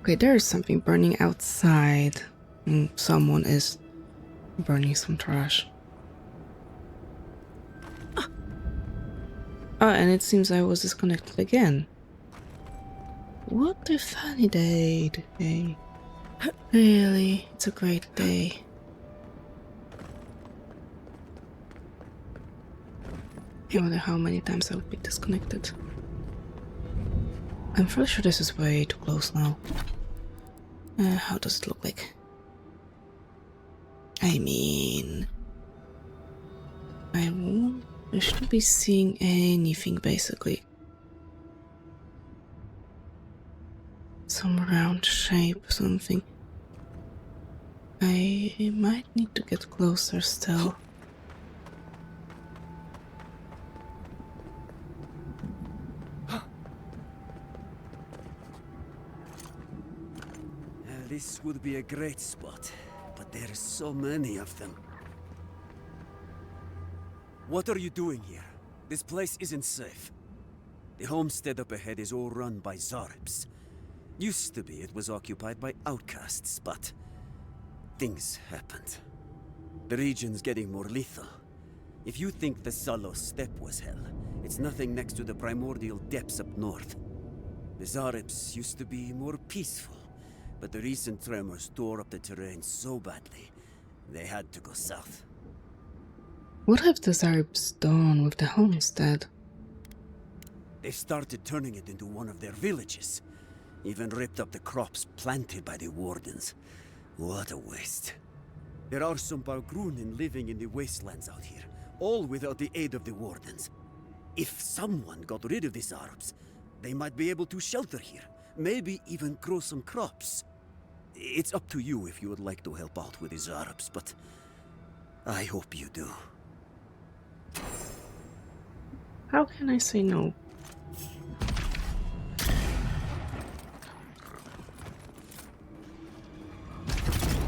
Okay, there is something burning outside. And someone is burning some trash. Oh, and it seems I was disconnected again. What a funny day today. Really, it's a great day. I wonder how many times I would be disconnected. I'm pretty sure this is way too close now. How does it look like? I mean... I shouldn't be seeing anything, basically. Some round shape, something. I might need to get closer still. This would be a great spot, but there are so many of them. What are you doing here? This place isn't safe. The homestead up ahead is all run by Zaribs. Used to be it was occupied by outcasts, but things happened. The region's getting more lethal. If you think the Salo steppe was hell, it's nothing next to the primordial depths up north. The Zaribs used to be more peaceful, but the recent tremors tore up the terrain so badly, they had to go south. What have the Zaribs done with the homestead? They started turning it into one of their villages. Even ripped up the crops planted by the wardens. What a waste. There are some Balgrunin living in the wastelands out here, all without the aid of the wardens. If someone got rid of the Zaribs, they might be able to shelter here, maybe even grow some crops. It's up to you if you would like to help out with the Zaribs, but I hope you do. How can I say no?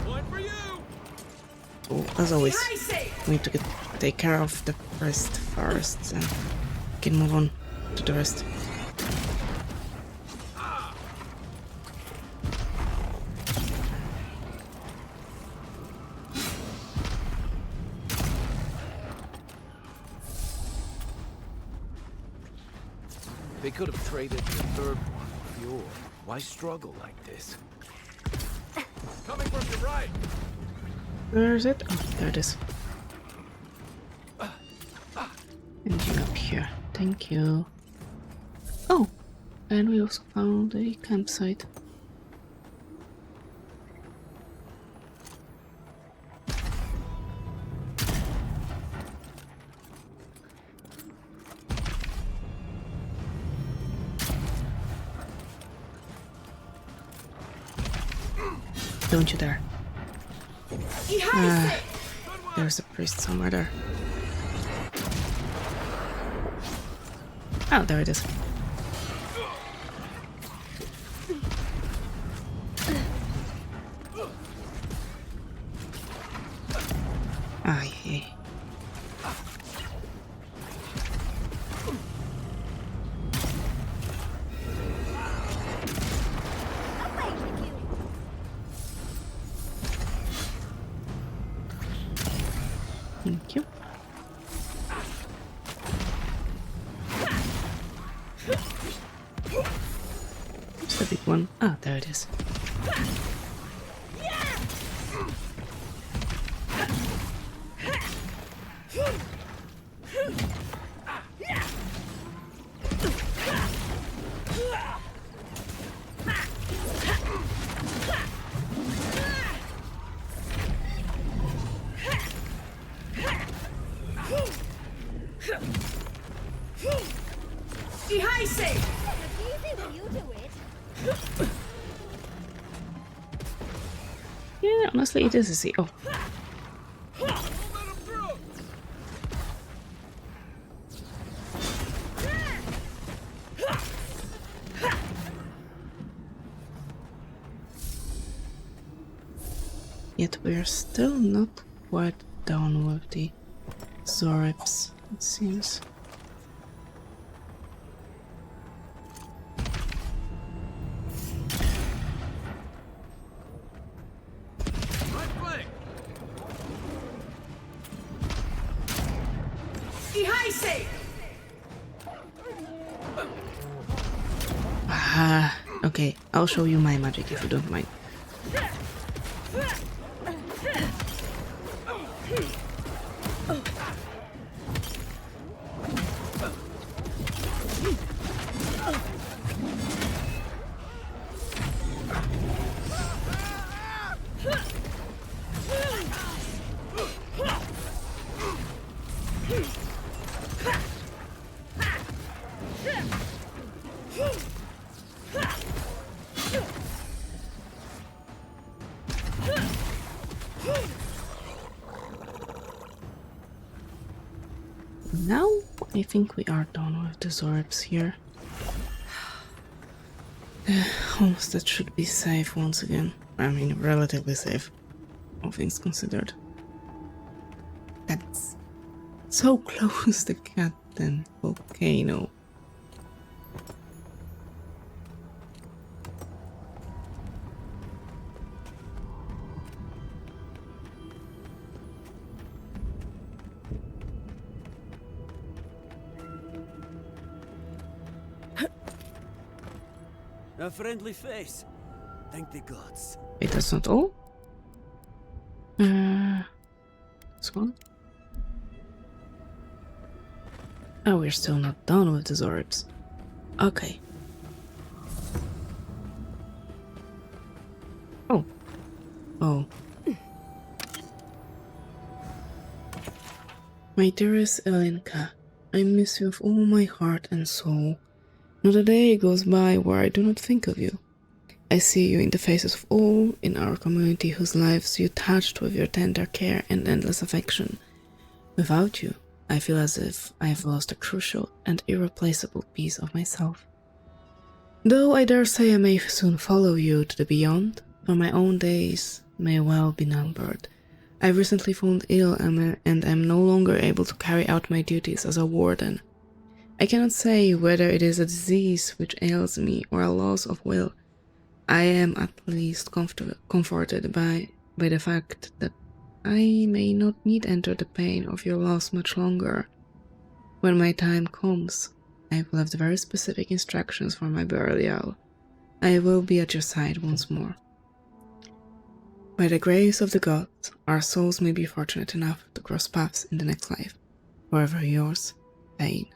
One for you. Oh, as always, we need to take care of the rest first, and we can move on to the rest. They could have traded the third one for yours. Why struggle like this? Coming from your right. Where is it? Oh, there it is. Engine up here. Thank you. Oh, and we also found a campsite. Don't you dare. There's a priest somewhere there. Oh, there it is. Ah, yeah. Thank you. Where's the big one? Ah, there it is. Yeah, honestly, it is easy. Oh. Yet we're still not quite done with the Zaribs, it seems. Ah, okay, I'll show you my magic if you don't mind. Now, I think we are done with the Zorbs here. Homestead should be safe once again. I mean, relatively safe, all things considered. That's so close to Captain Volcano. A friendly face. Thank the gods. Wait, that's not all? This one? Oh, we're still not done with the Zorbs. Okay. Oh. Oh. My dearest Elenka, I miss you with all my heart and soul. Not a day goes by where I do not think of you. I see you in the faces of all in our community whose lives you touched with your tender care and endless affection. Without you, I feel as if I have lost a crucial and irreplaceable piece of myself. Though I dare say I may soon follow you to the beyond, for my own days may well be numbered. I recently fallen ill and am no longer able to carry out my duties as a warden. I cannot say whether it is a disease which ails me or a loss of will. I am at least comforted by the fact that I may not need enter the pain of your loss much longer. When my time comes, I have left very specific instructions for my burial. I will be at your side once more. By the grace of the gods, our souls may be fortunate enough to cross paths in the next life. Forever yours, Pain.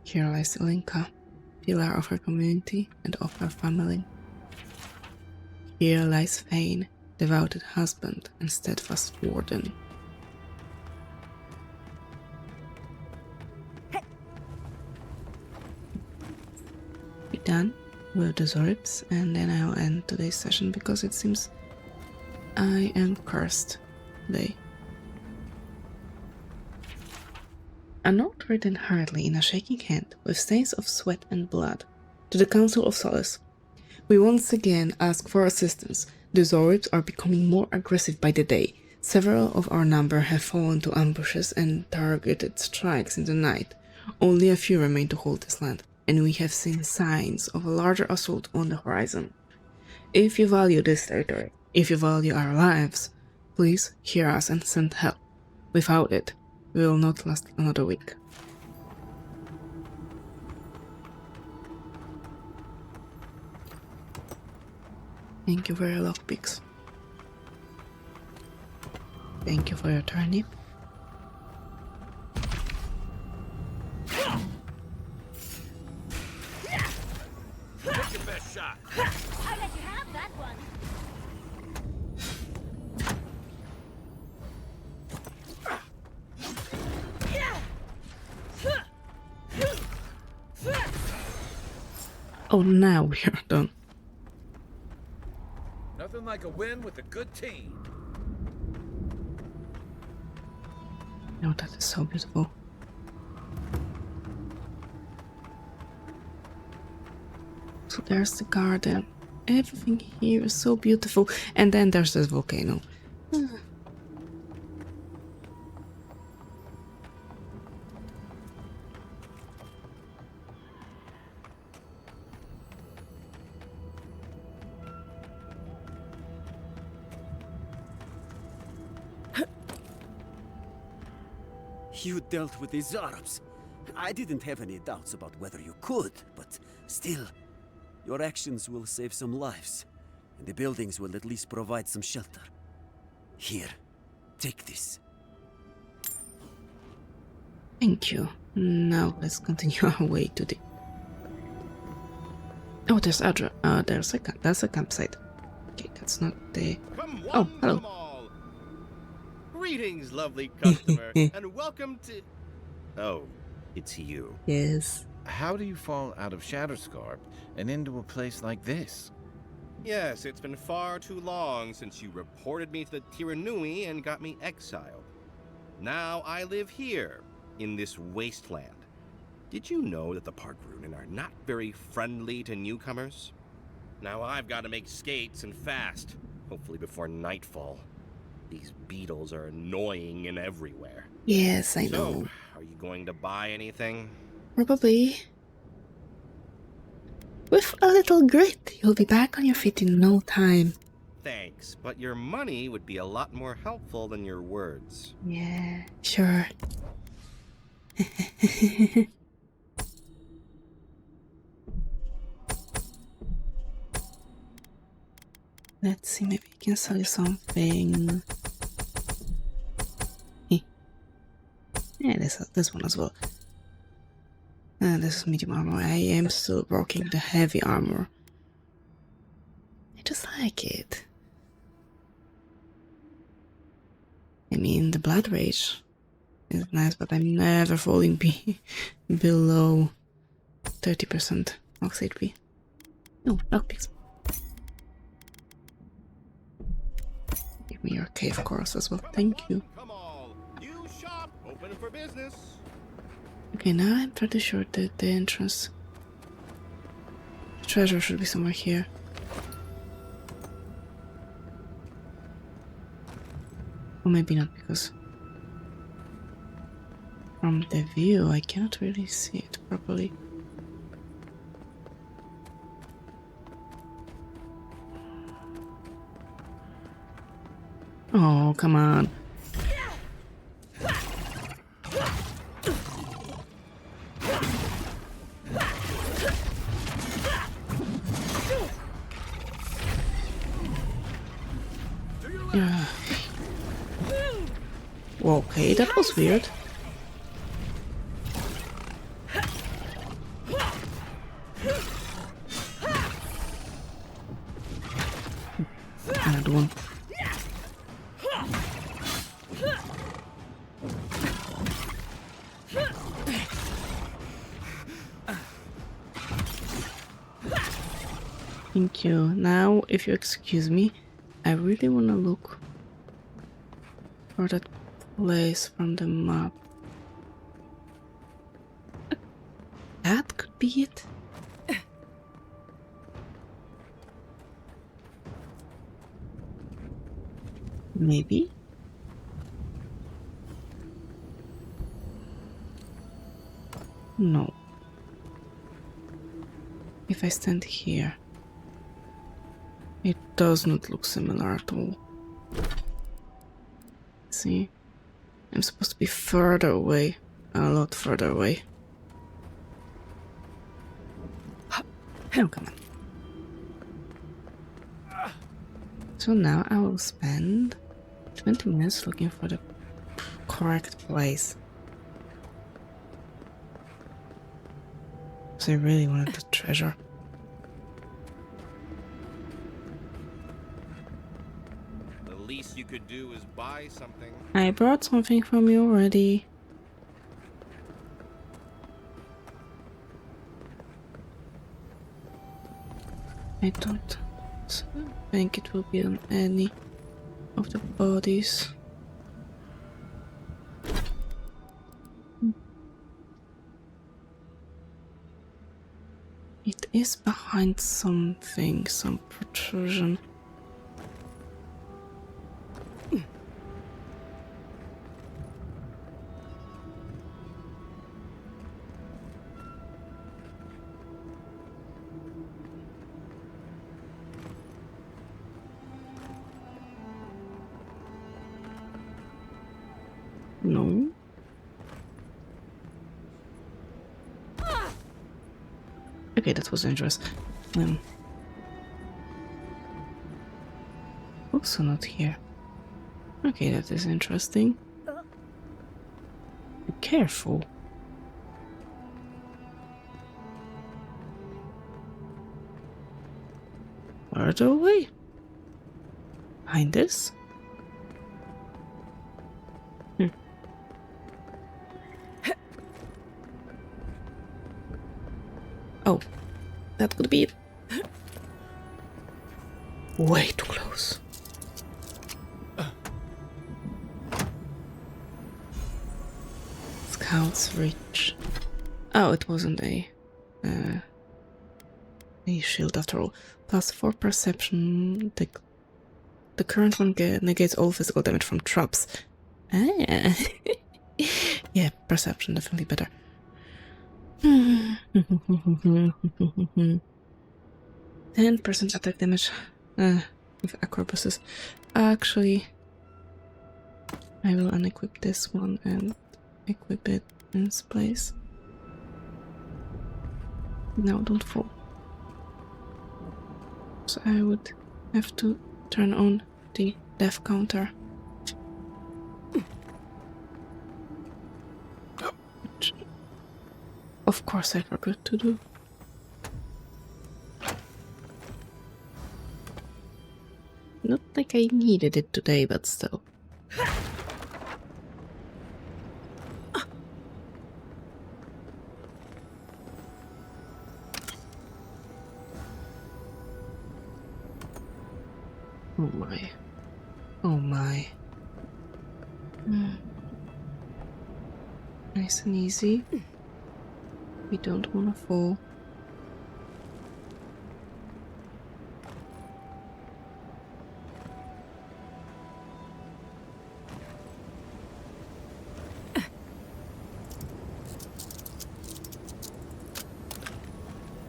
Here lies Ilinka, pillar of her community and of her family. Here lies Fane, devoted husband and steadfast warden. Be done with the Zorbs, and then I'll end today's session because it seems I am cursed today. A note written hurriedly in a shaking hand, with stains of sweat and blood, to the Council of Solace. We once again ask for assistance. The Zorbs are becoming more aggressive by the day. Several of our number have fallen to ambushes and targeted strikes in the night. Only a few remain to hold this land, and we have seen signs of a larger assault on the horizon. If you value this territory, if you value our lives, please hear us and send help. Without it, we will not last another week. Thank you for your lockpicks. Thank you for your turnip. Take your best shot. I let you have that one. Oh, now we are done. Nothing like a win with a good team. Oh, that is so beautiful. So there's the garden. Everything here is so beautiful. And then there's this volcano. You dealt with the Zarabs. I didn't have any doubts about whether you could, but still, your actions will save some lives, and the buildings will at least provide some shelter. Here, take this. Thank you. Now let's continue our way to the... Oh, there's Adra. That's a campsite. Okay, that's not the... Oh, hello. Greetings, lovely customer, and welcome to... Oh, it's you. Yes. How do you fall out of Shatterscarp and into a place like this? Yes, it's been far too long since you reported me to the Tiranui and got me exiled. Now I live here, in this wasteland. Did you know that the Parkrunen are not very friendly to newcomers? Now I've got to make skates and fast, hopefully before nightfall. These beetles are annoying and everywhere. Yes, I know. So, are you going to buy anything? Probably. With a little grit, you'll be back on your feet in no time. Thanks, but your money would be a lot more helpful than your words. Yeah, sure. Let's see, maybe we can sell you something. Yeah, this one as well. This is medium armor. I am still rocking the heavy armor. I just like it. I mean, the blood rage is nice, but I'm never falling below 30% max HP. No, lockpicks. Give me your cave course as well. Thank you. Come all. New shop, open for business. Okay, now I'm pretty sure that the entrance... The treasure should be somewhere here. Or maybe not, because... From the view, I cannot really see it properly. Oh, come on. Yeah. Well, okay, that was weird. Another one. Thank you. Now, if you excuse me, I really want to look for that place from the map. That could be it. Maybe. No. If I stand here, it does not look similar at all. See? I'm supposed to be further away. A lot further away. Oh, come on. So now I will spend 20 minutes looking for the correct place. So I really wanted the treasure. The least you could do is buy something. I brought something from you already. I don't think it will be on any of the bodies. It is behind something, some protrusion. No. Okay, that was dangerous. Also not here. Okay, that is interesting. Be careful. Further away? Behind this? Oh, that could be it. Way too close. Scouts reach. Oh, it wasn't a shield after all. +4 perception. The current one negates all physical damage from traps. Ah. Yeah, perception definitely better. 10% attack damage with acrobacies. Actually, I will unequip this one and equip it in its place. No, don't fall. So I would have to turn on the death counter. Which, of course, I forgot to do. Not like I needed it today, but still. Oh my. Oh my. Nice and easy. We don't want to fall.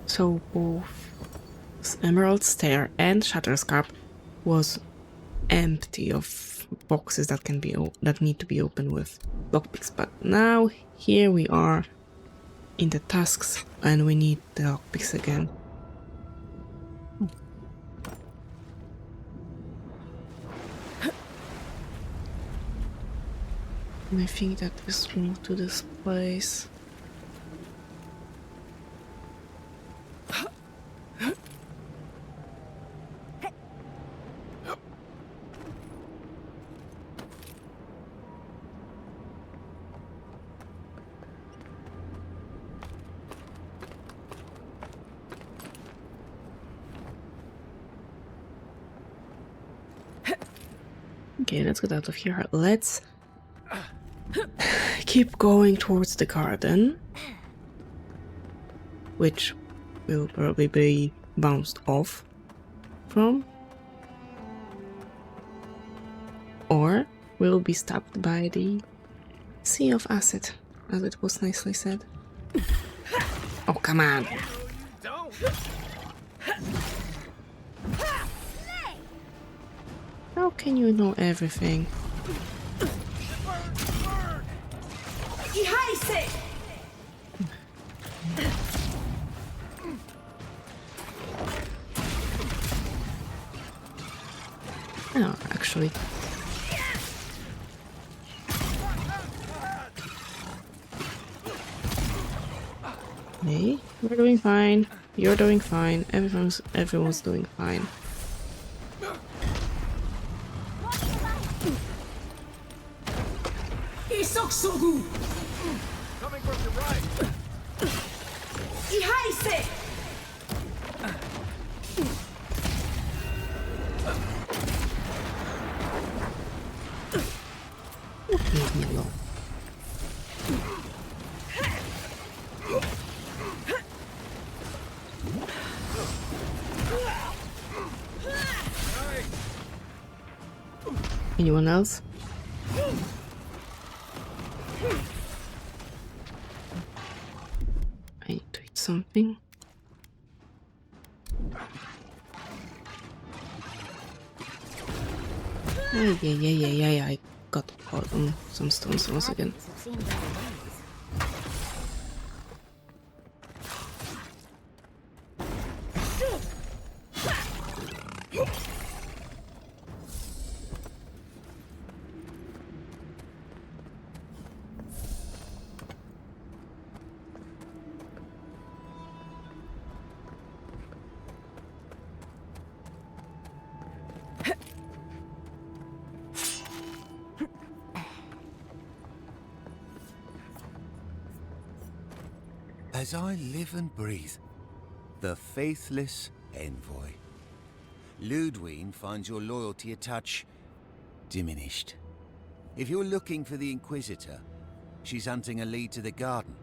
So both Emerald Stair and Shatterscarp was empty of boxes that need to be opened with lockpicks. But now here we are in the tasks and we need the lockpicks again. And I think that is more to this place. Okay, let's get out of here. Let's keep going towards the garden, which will probably be bounced off from, or will be stopped by the sea of acid, as it was nicely said. Oh, come on! How can you know everything? No, actually. Hey, we're doing fine. You're doing fine. Everyone's doing fine. Coming from your right. Leave me alone. Anyone else? I need to eat something. Yeah, I got caught on some stones once again. As I live and breathe, the faithless envoy. Ludwig finds your loyalty a touch diminished. If you're looking for the Inquisitor, she's hunting a lead to the garden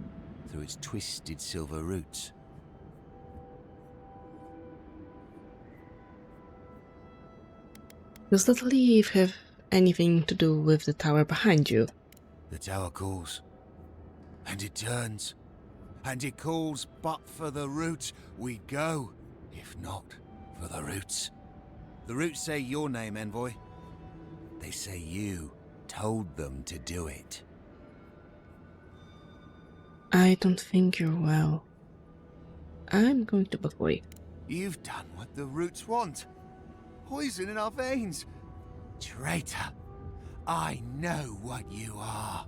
through its twisted silver roots. Does that leaf have anything to do with the tower behind you? The tower calls, and it turns, and it calls, but for the roots we go, if not for the roots. The roots say your name, envoy. They say you told them to do it. I don't think you're well. I'm going to back away. You've done what the roots want. Poison in our veins. Traitor, I know what you are.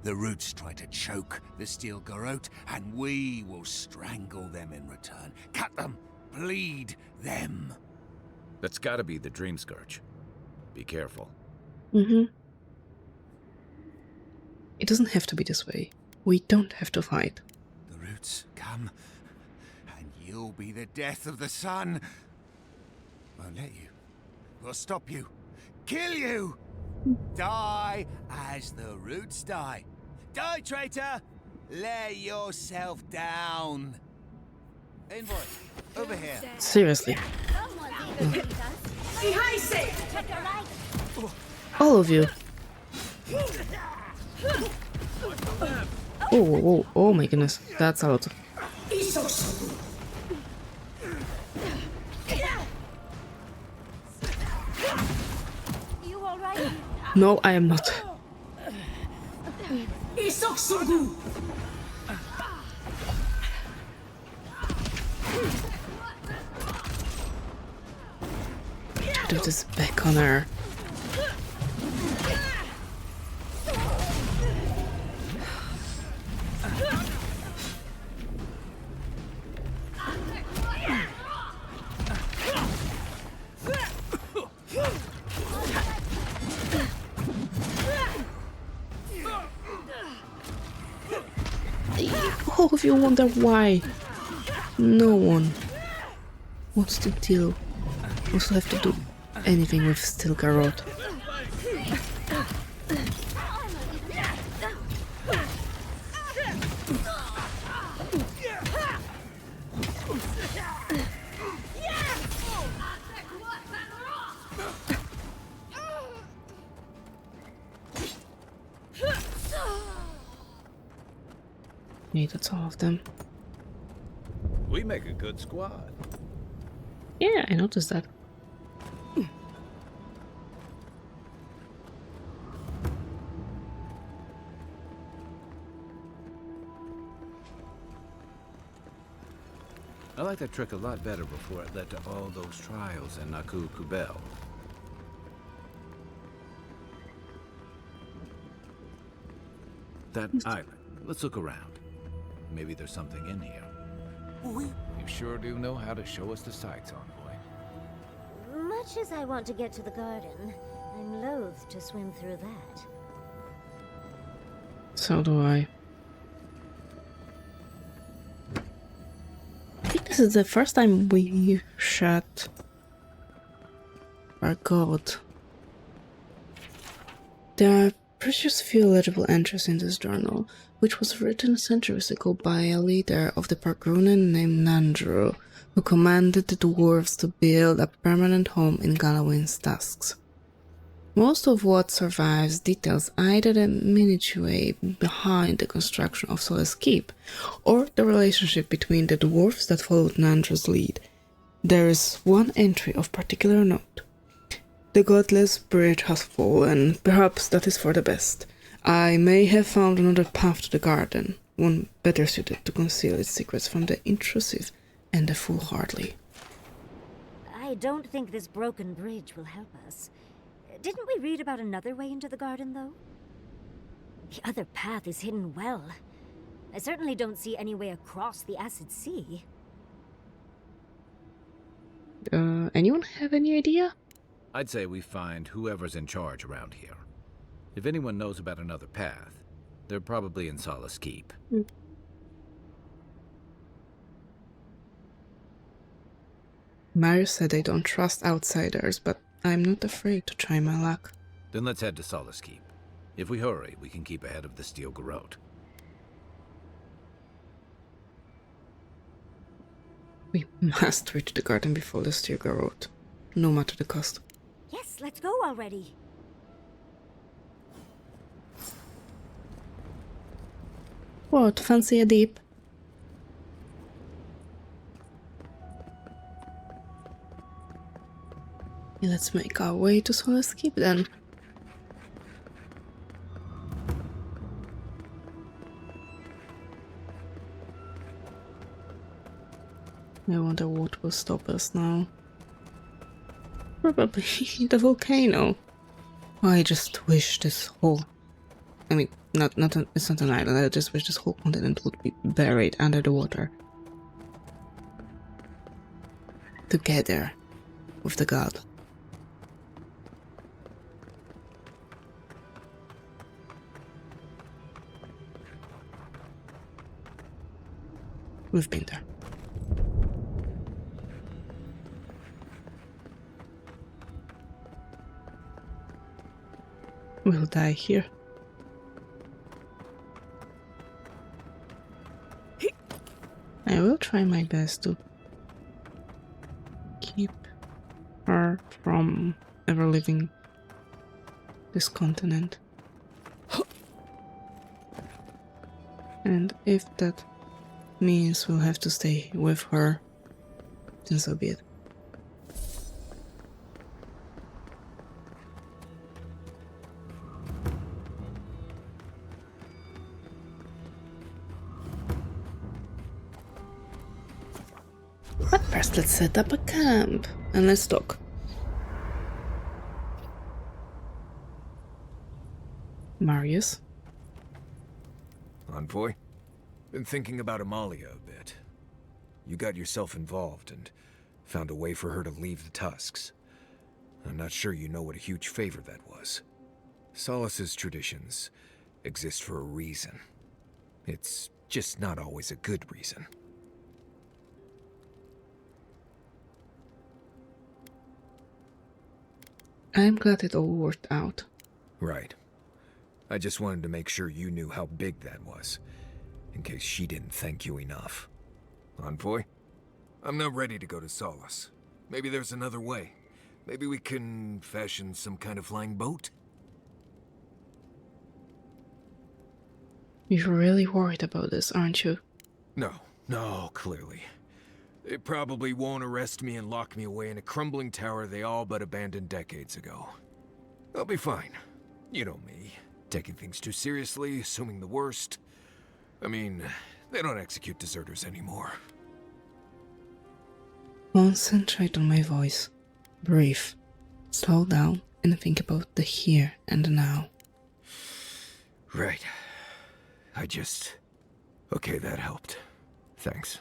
The roots try to choke the steel garrote, and we will strangle them in return. Cut them, bleed them. That's gotta be the Dream Scourge. Be careful. It doesn't have to be this way. We don't have to fight. The roots come, and you'll be the death of the sun. Won't let you. We'll stop you. Kill you! Die as the roots die. Die, traitor! Lay yourself down. Envoy, over here. Seriously. All of you. Oh my goodness. That's a lot. No, I am not. Do this back on her. All of you wonder why no one wants to deal, wants to have to do anything with steel garrote. Yeah, that's all of them. We make a good squad. Yeah, I noticed that. I like that trick a lot better before it led to all those trials in Naku Kubel. That island. Let's look around. Maybe there's something in here. You sure do know how to show us the sights, envoy. Much as I want to get to the garden, I'm loath to swim through that. So do I. I think this is the first time we shot our god. There are precious few legible entries in this journal, which was written centuries ago by a leader of the Parkrunen named Nandru, who commanded the dwarves to build a permanent home in Galawin's tusks. Most of what survives details either the minutiae behind the construction of Solace Keep, or the relationship between the dwarves that followed Nandru's lead. There is one entry of particular note. The godless bridge has fallen, perhaps that is for the best. I may have found another path to the garden, one better suited to conceal its secrets from the intrusive and the foolhardy. I don't think this broken bridge will help us. Didn't we read about another way into the garden, though? The other path is hidden well. I certainly don't see any way across the Acid Sea. Anyone have any idea? I'd say we find whoever's in charge around here. If anyone knows about another path, they're probably in Solace Keep. Mario said they don't trust outsiders, but I'm not afraid to try my luck. Then let's head to Solace Keep. If we hurry, we can keep ahead of the Steel Garrote. We must reach the garden before the Steel Garrote, no matter the cost. Yes, let's go already. What, fancy a dip? Let's make our way to Solace Keep then. I wonder what will stop us now. Probably the volcano. I just wish this whole... I mean, it's not an island, I just wish this whole continent would be buried under the water. Together with the god. We've been there. We'll die here. I will try my best to keep her from ever leaving this continent. And if that means we'll have to stay with her, then so be it. But first let's set up a camp and let's talk. Marius? Envoy? Been thinking about Amalia a bit. You got yourself involved and found a way for her to leave the Tusks. I'm not sure you know what a huge favor that was. Solace's traditions exist for a reason. It's just not always a good reason. I'm glad it all worked out. Right. I just wanted to make sure you knew how big that was, in case she didn't thank you enough. Envoy? I'm not ready to go to Solace. Maybe there's another way. Maybe we can fashion some kind of flying boat? You're really worried about this, aren't you? No, clearly. They probably won't arrest me and lock me away in a crumbling tower they all but abandoned decades ago. I'll be fine. You know me. Taking things too seriously, assuming the worst. I mean, they don't execute deserters anymore. Concentrate on my voice. Breathe. Slow down and think about the here and the now. Right. Okay, that helped. Thanks.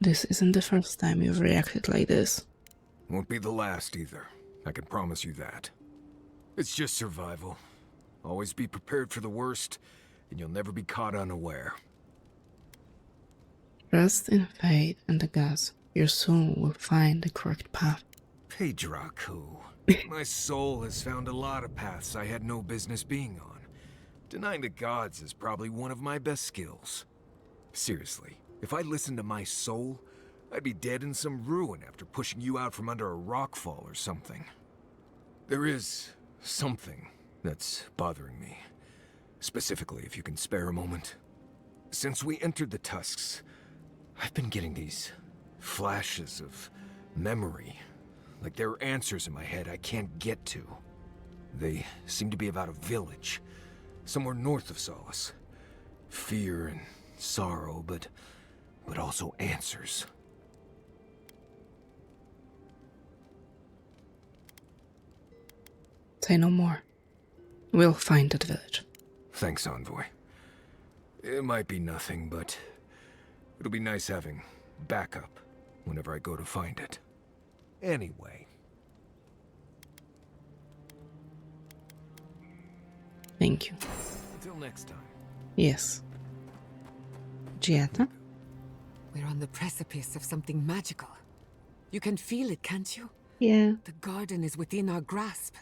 This isn't the first time you've reacted like this. Won't be the last either. I can promise you that. It's just survival. Always be prepared for the worst, and you'll never be caught unaware. Trust in fate and the gods. Your soul will find the correct path. Pedraku. My soul has found a lot of paths I had no business being on. Denying the gods is probably one of my best skills. Seriously, if I listened to my soul, I'd be dead in some ruin after pushing you out from under a rockfall or something. There is something that's bothering me. Specifically, if you can spare a moment. Since we entered the Tusks, I've been getting these flashes of memory. Like there are answers in my head I can't get to. They seem to be about a village, somewhere north of Solace. Fear and sorrow, but also answers. Say no more. We'll find that village. Thanks, Envoy. It might be nothing, but it'll be nice having backup whenever I go to find it. Anyway. Thank you. Until next time. Yes. Gietta? We're on the precipice of something magical. You can feel it, can't you? Yeah. The garden is within our grasp.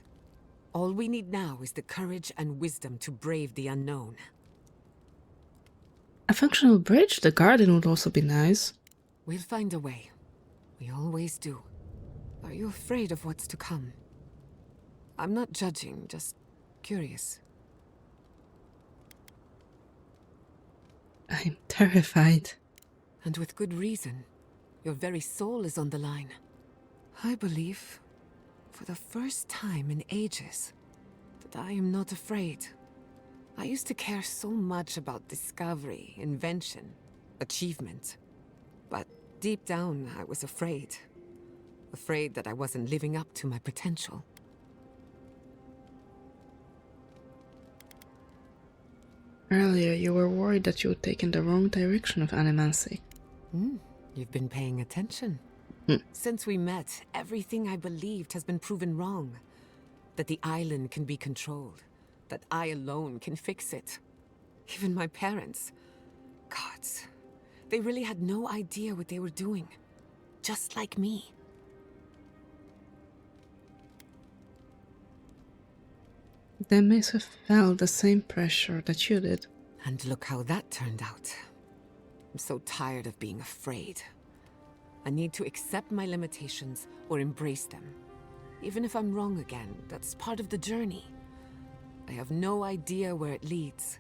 All we need now is the courage and wisdom to brave the unknown. A functional bridge? The garden would also be nice. We'll find a way. We always do. Are you afraid of what's to come? I'm not judging, just curious. I'm terrified. And with good reason. Your very soul is on the line. I believe, for the first time in ages, that I am not afraid. I used to care so much about discovery, invention, achievement. But deep down, I was afraid. Afraid that I wasn't living up to my potential. Earlier, you were worried that you would take in the wrong direction of animancy. You've been paying attention. Since we met, everything I believed has been proven wrong. That the island can be controlled. That I alone can fix it. Even my parents. Gods. They really had no idea what they were doing. Just like me. They may have felt the same pressure that you did. And look how that turned out. I'm so tired of being afraid. I need to accept my limitations or embrace them. Even if I'm wrong again, that's part of the journey. I have no idea where it leads.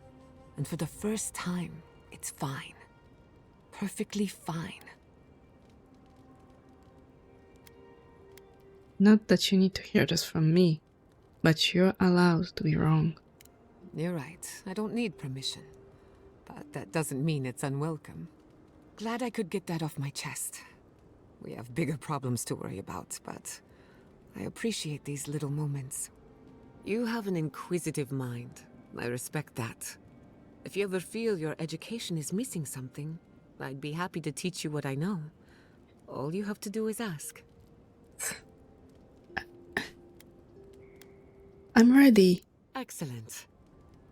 And for the first time, it's fine. Perfectly fine. Not that you need to hear this from me, but you're allowed to be wrong. You're right. I don't need permission. But that doesn't mean it's unwelcome. Glad I could get that off my chest. We have bigger problems to worry about, but I appreciate these little moments. You have an inquisitive mind. I respect that. If you ever feel your education is missing something, I'd be happy to teach you what I know. All you have to do is ask. I'm ready. Excellent.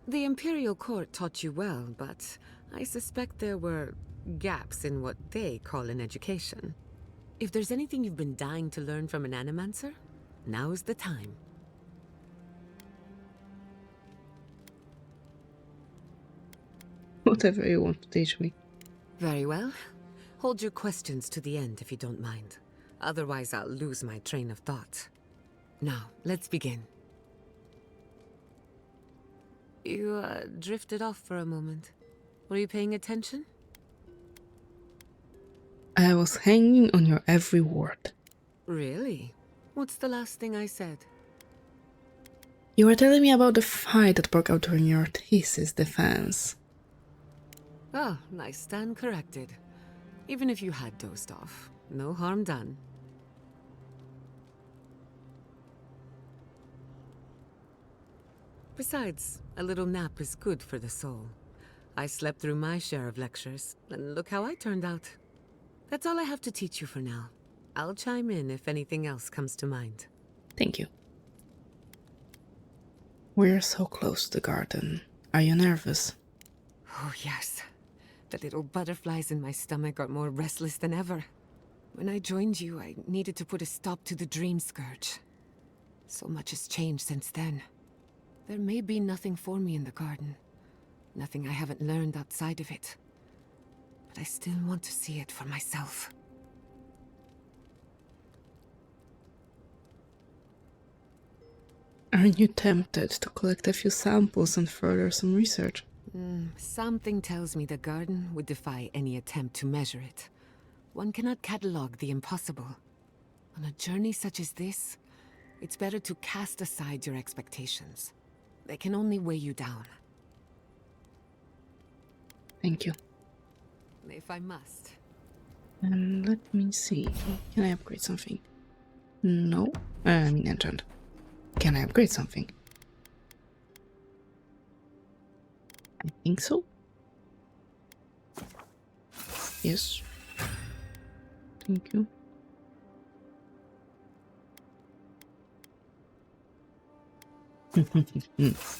The Imperial Court taught you well, but I suspect there were gaps in what they call an education. If there's anything you've been dying to learn from an animancer, now's the time. Whatever you want to teach me. Very well. Hold your questions to the end if you don't mind. Otherwise, I'll lose my train of thought. Now, let's begin. You, drifted off for a moment. Were you paying attention? I was hanging on your every word. Really? What's the last thing I said? You were telling me about the fight that broke out during your thesis defense. Oh, I stand corrected. Even if you had dozed off, no harm done. Besides, a little nap is good for the soul. I slept through my share of lectures, and look how I turned out. That's all I have to teach you for now. I'll chime in if anything else comes to mind. Thank you. We're so close to the garden. Are you nervous? Oh, yes. The little butterflies in my stomach are more restless than ever. When I joined you, I needed to put a stop to the dream scourge. So much has changed since then. There may be nothing for me in the garden. Nothing I haven't learned outside of it. But I still want to see it for myself. Aren't you tempted to collect a few samples and further some research? Something tells me the garden would defy any attempt to measure it. One cannot catalog the impossible. On a journey such as this, it's better to cast aside your expectations. They can only weigh you down. Thank you. If I must. Let me see. Can I upgrade something? No. I mean enchant. Can I upgrade something? I think so. Yes. Thank you.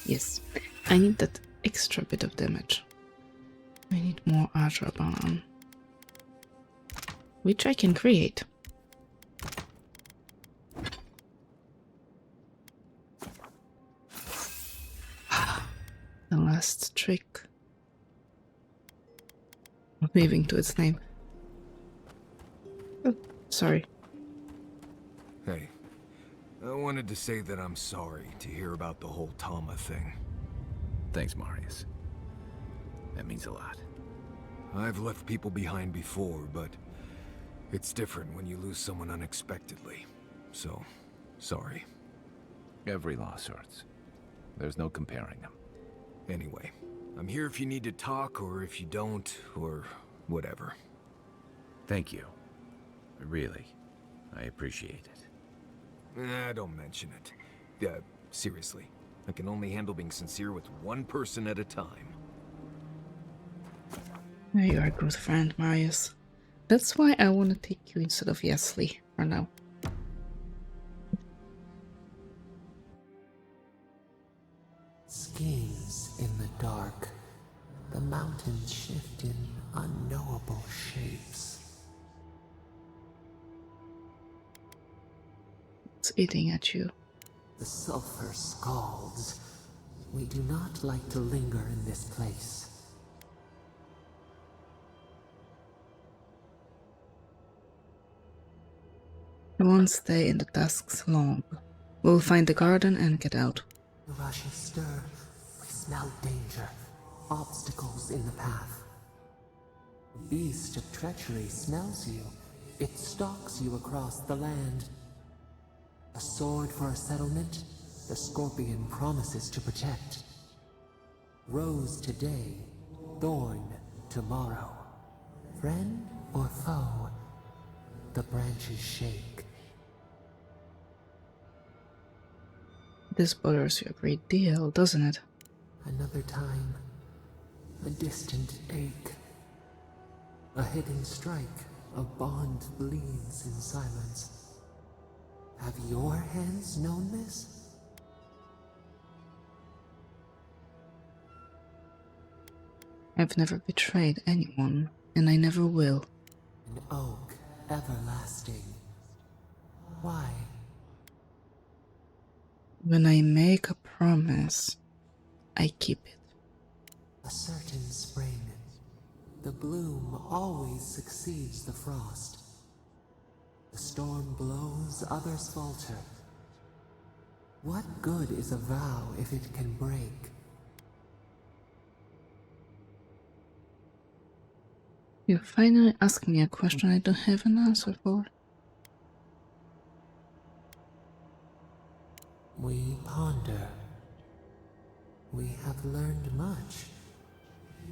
Yes. I need that extra bit of damage. I need more Azure Balm. which I can create. The last trick. Moving to its name. Oh, sorry. Hey, I wanted to say that I'm sorry to hear about the whole Tama thing. Thanks, Marius. That means a lot. I've left people behind before, but it's different when you lose someone unexpectedly. So, sorry. Every loss hurts. There's no comparing them. Anyway, I'm here if you need to talk, or if you don't, or whatever. Thank you. Really, I appreciate it. Don't mention it. Seriously, I can only handle being sincere with one person at a time. You are a good friend, Marius. That's why I want to take you instead of Yesli for now. Schemes in the dark. The mountains shift in unknowable shapes. It's eating at you. The sulfur scalds. We do not like to linger in this place. One stay in the dusk's long. We'll find the garden and get out. The rushes stir. We smell danger. Obstacles in the path. The beast of treachery smells you. It stalks you across the land. A sword for a settlement, the scorpion promises to protect. Rose today, thorn tomorrow. Friend or foe, the branches shake. This bothers you a great deal, doesn't it? Another time, a distant ache. A hidden strike, a bond bleeds in silence. Have your hands known this? I've never betrayed anyone, and I never will. An oak everlasting. Why? When I make a promise, I keep it. A certain spring. The bloom always succeeds the frost. The storm blows, others falter. What good is a vow if it can break? You finally asked me a question I don't have an answer for. We ponder. We have learned much.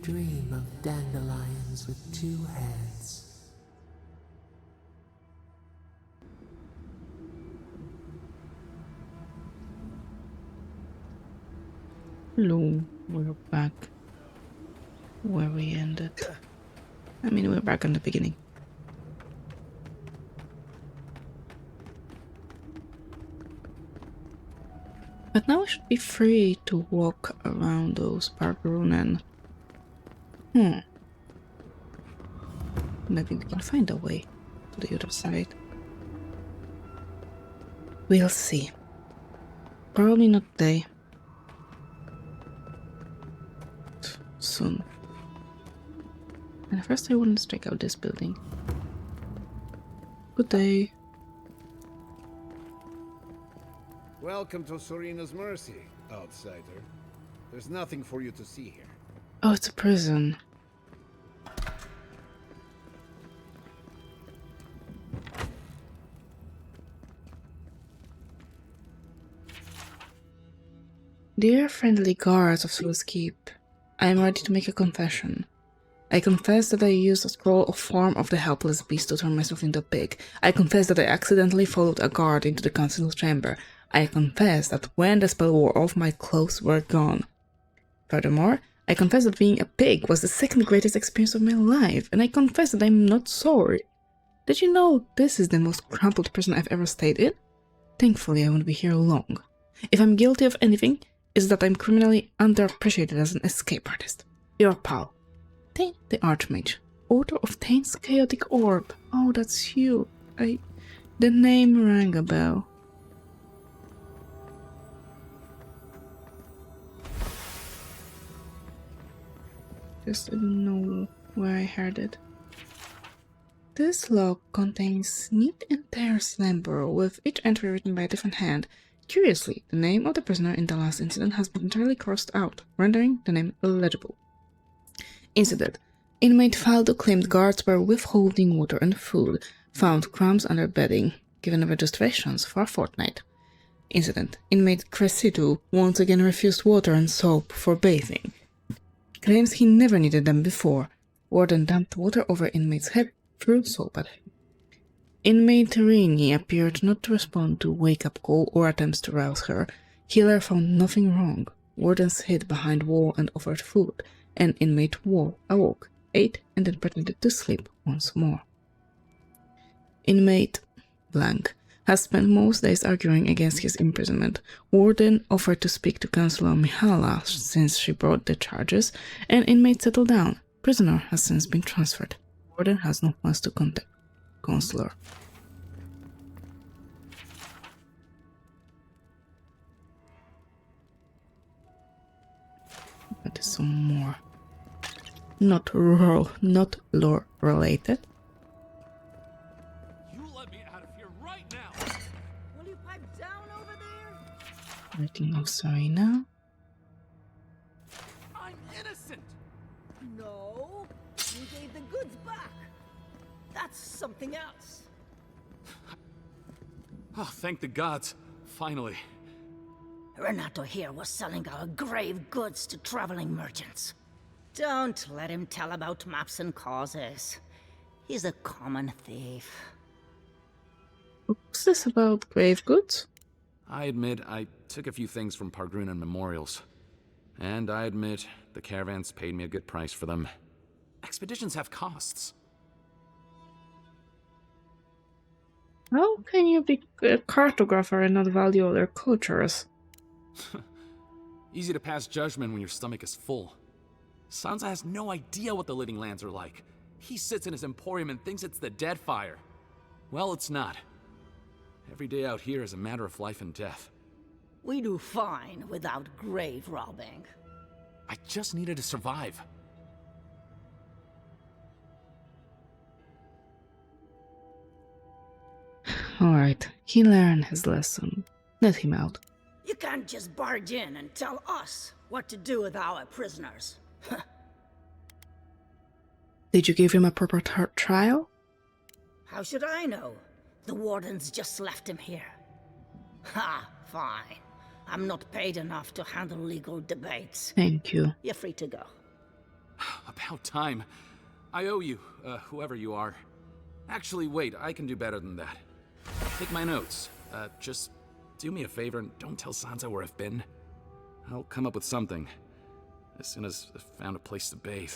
Dream of dandelions with two heads. Hello, we're back where we ended. I mean, we're back in the beginning. But now we should be free to walk around those park ruin and... Maybe we can find a way to the other side. We'll see. Probably not today. Soon. And first I want to check out this building. Good day. Welcome to Serena's Mercy, outsider. There's nothing for you to see here. Oh, it's a prison. Dear friendly guards of Solus Keep, I am ready to make a confession. I confess that I used a scroll of form of the helpless beast to turn myself into a pig. I confess that I accidentally followed a guard into the council chamber. I confess that when the spell wore off, my clothes were gone. Furthermore, I confess that being a pig was the second greatest experience of my life, and I confess that I'm not sorry. Did you know this is the most crumpled prison I've ever stayed in? Thankfully, I won't be here long. If I'm guilty of anything, it's that I'm criminally underappreciated as an escape artist. Your pal, the Archmage. author of Taint's chaotic orb. Oh, that's you. The name rang a bell. Just didn't know where I heard it. This log contains neat entire slumber, with each entry written by a different hand. Curiously, the name of the prisoner in the last incident has been entirely crossed out, rendering the name illegible. Incident. Inmate filed to claim guards were withholding water and food, found crumbs under bedding, given reduced rations for a fortnight. Incident. Inmate Cressidu once again refused water and soap for bathing. Claims he never needed them before. Warden dumped water over inmate's head, threw soap at him. Inmate Rini appeared not to respond to wake-up call or attempts to rouse her. Healer found nothing wrong. Wardens hid behind wall and offered food, and inmate Wall awoke, ate, and then pretended to sleep once more. Inmate Blank has spent most days arguing against his imprisonment. Warden offered to speak to Counselor Mihala since she brought the charges, and inmate settled down. Prisoner has since been transferred. Warden has no plans to contact Counselor. But there's some more. Not rural, not lore related. You let me out of here right now. Will you pipe down over there? Writing of Serena. I'm innocent. No, you gave the goods back. That's something else. Oh, thank the gods. Finally. Renato here was selling our grave goods to traveling merchants. Don't let him tell about maps and causes. He's a common thief. What's this about grave goods? I admit I took a few things from Pargrunan memorials. And I admit the caravans paid me a good price for them. Expeditions have costs. How can you be a cartographer and not value other cultures? Easy to pass judgment when your stomach is full. Sansa has no idea what the living lands are like. He sits in his emporium and thinks it's the Deadfire. Well, it's not. Every day out here is a matter of life and death. We do fine without grave robbing. I just needed to survive. Alright, he learned his lesson. Let him out. You can't just barge in and tell us what to do with our prisoners. Did you give him a proper trial? How should I know? The wardens just left him here. Ha, fine. I'm not paid enough to handle legal debates. Thank you. You're free to go. About time. I owe you, whoever you are. Actually, wait, I can do better than that. Take my notes. Just do me a favor and don't tell Sansa where I've been. I'll come up with something. As soon as I've found a place to bathe.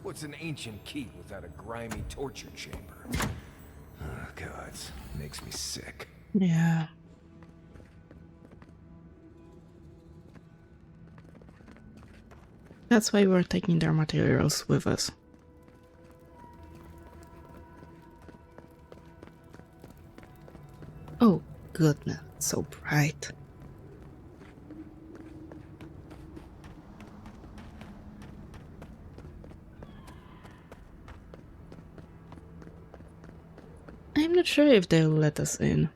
What's an ancient keep without a grimy torture chamber? Oh, God, makes me sick. Yeah. That's why we're taking their materials with us. Oh, goodness, it's so bright. I'm not sure if they'll let us in.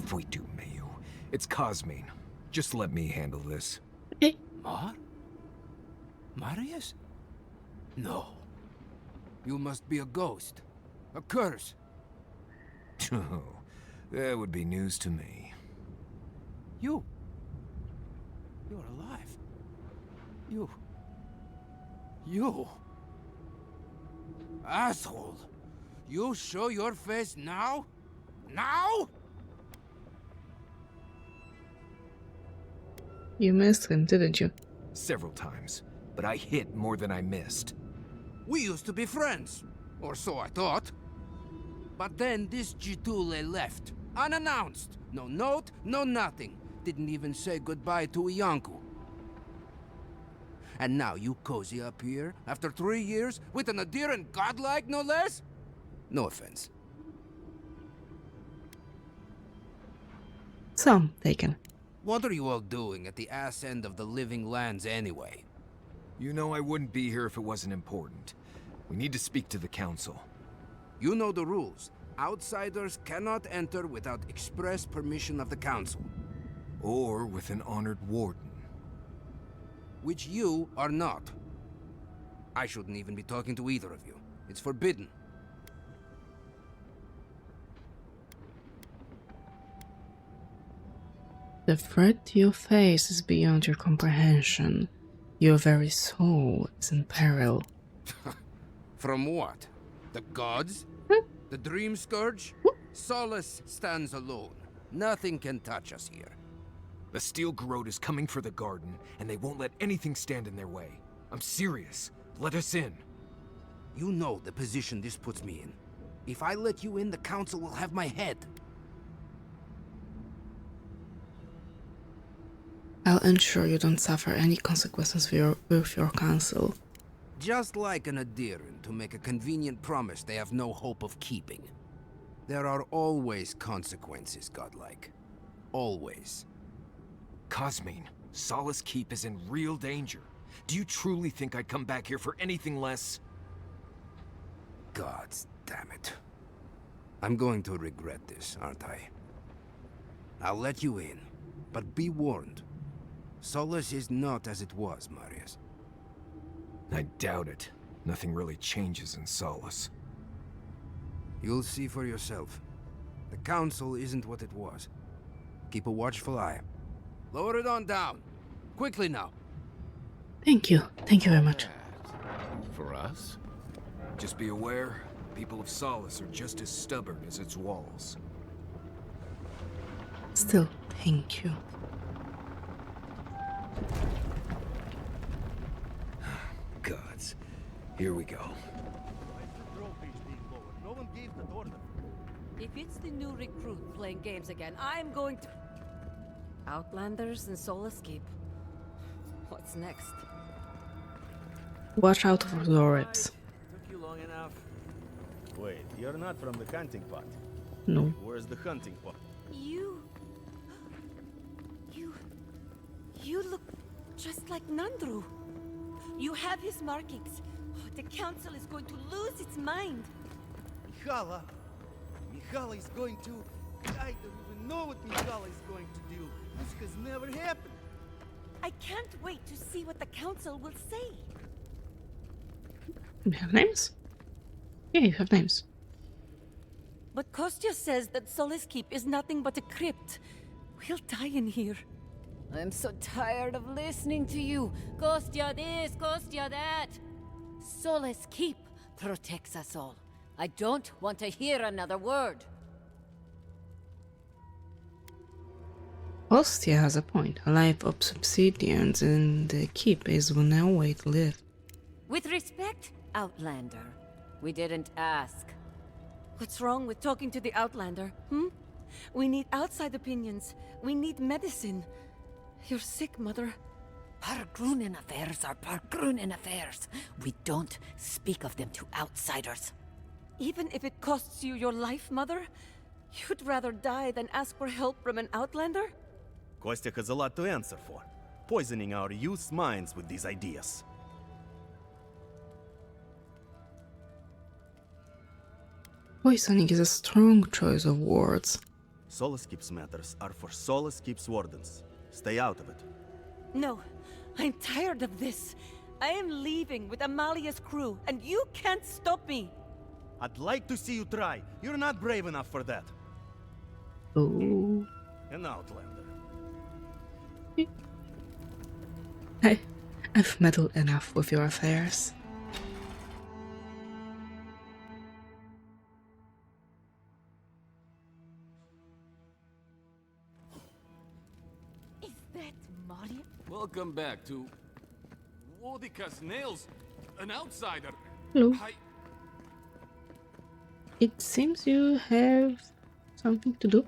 Voitu Mayu. It's Cosmine. Just let me handle this. Hey. Mar? Marius? No. You must be a ghost. A curse. Oh, that would be news to me. You're alive. You. Asshole. You show your face now? Now? You missed him, didn't you? Several times, but I hit more than I missed. We used to be friends. Or so I thought. But then this Jitule left. Unannounced. No note, no nothing. Didn't even say goodbye to Iancu. And now you cozy up here, after 3 years, with an adherent godlike, no less? No offense. Some taken. What are you all doing at the ass end of the living lands anyway? You know I wouldn't be here if it wasn't important. We need to speak to the council. You know the rules. Outsiders cannot enter without express permission of the council. Or with an honored warden. Which you are not. I shouldn't even be talking to either of you. It's forbidden. The threat to your face is beyond your comprehension. Your very soul is in peril. From what? The gods? The dream scourge? Solace stands alone. Nothing can touch us here. The Steel Garrote is coming for the garden, and they won't let anything stand in their way. I'm serious. Let us in. You know the position this puts me in. If I let you in, the council will have my head. I'll ensure you don't suffer any consequences with your council. Just like an adherent to make a convenient promise they have no hope of keeping. There are always consequences, godlike. Always. Cosmine, Solace Keep is in real danger. Do you truly think I'd come back here for anything less? Gods damn it. I'm going to regret this, aren't I? I'll let you in, but be warned. Solace is not as it was, Marius. I doubt it. Nothing really changes in Solace. You'll see for yourself. The council isn't what it was. Keep a watchful eye. Lower it on down. Quickly now. Thank you. Thank you very much. For us? Just be aware, people of Solace are just as stubborn as its walls. Still, thank you. Gods. Here we go. If it's the new recruit playing games again, I'm going to... Outlanders and Solace Keep. What's next? Watch out for the ribs. Took you long enough. Wait, you're not from the hunting pot. No. Where's the hunting pot? You look just like Nandru. You have his markings. Oh, the council is going to lose its mind. Mihala is going to... I don't even know what Mihala is going to do. This has never happened. I can't wait to see what the council will say. You have names? Yeah, you have names. But Kostya says that Solace Keep is nothing but a crypt. We'll die in here. I'm so tired of listening to you. Kostya this, Kostya that. Solace Keep protects us all. I don't want to hear another word. Ostia has a point. A life of subsidians in the keep is no way to live. With respect, Outlander, we didn't ask. What's wrong with talking to the Outlander, We need outside opinions. We need medicine. You're sick, Mother. Pargrunen affairs are Pargrunen affairs. We don't speak of them to outsiders. Even if it costs you your life, Mother? You'd rather die than ask for help from an Outlander? Kostya has a lot to answer for. Poisoning our youth's minds with these ideas. Poisoning is a strong choice of words. Solace Keep's matters are for Solace Keep's wardens. Stay out of it. No, I'm tired of this. I am leaving with Amalia's crew, and you can't stop me. I'd like to see you try. You're not brave enough for that. Oh. An Outlander. I've meddled enough with your affairs. Is that Malia? Welcome back to Wodika's Nails, an outsider. Hello. It seems you have something to do.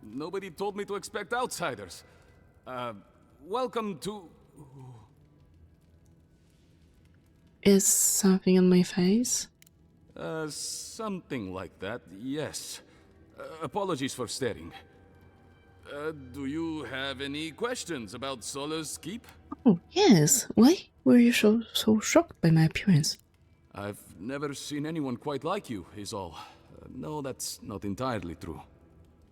Nobody told me to expect outsiders. Welcome to... Is something on my face? Something like that, yes. Apologies for staring. Do you have any questions about Sola's Keep? Oh, yes. Why were you so shocked by my appearance? I've never seen anyone quite like you, is all. No, that's not entirely true.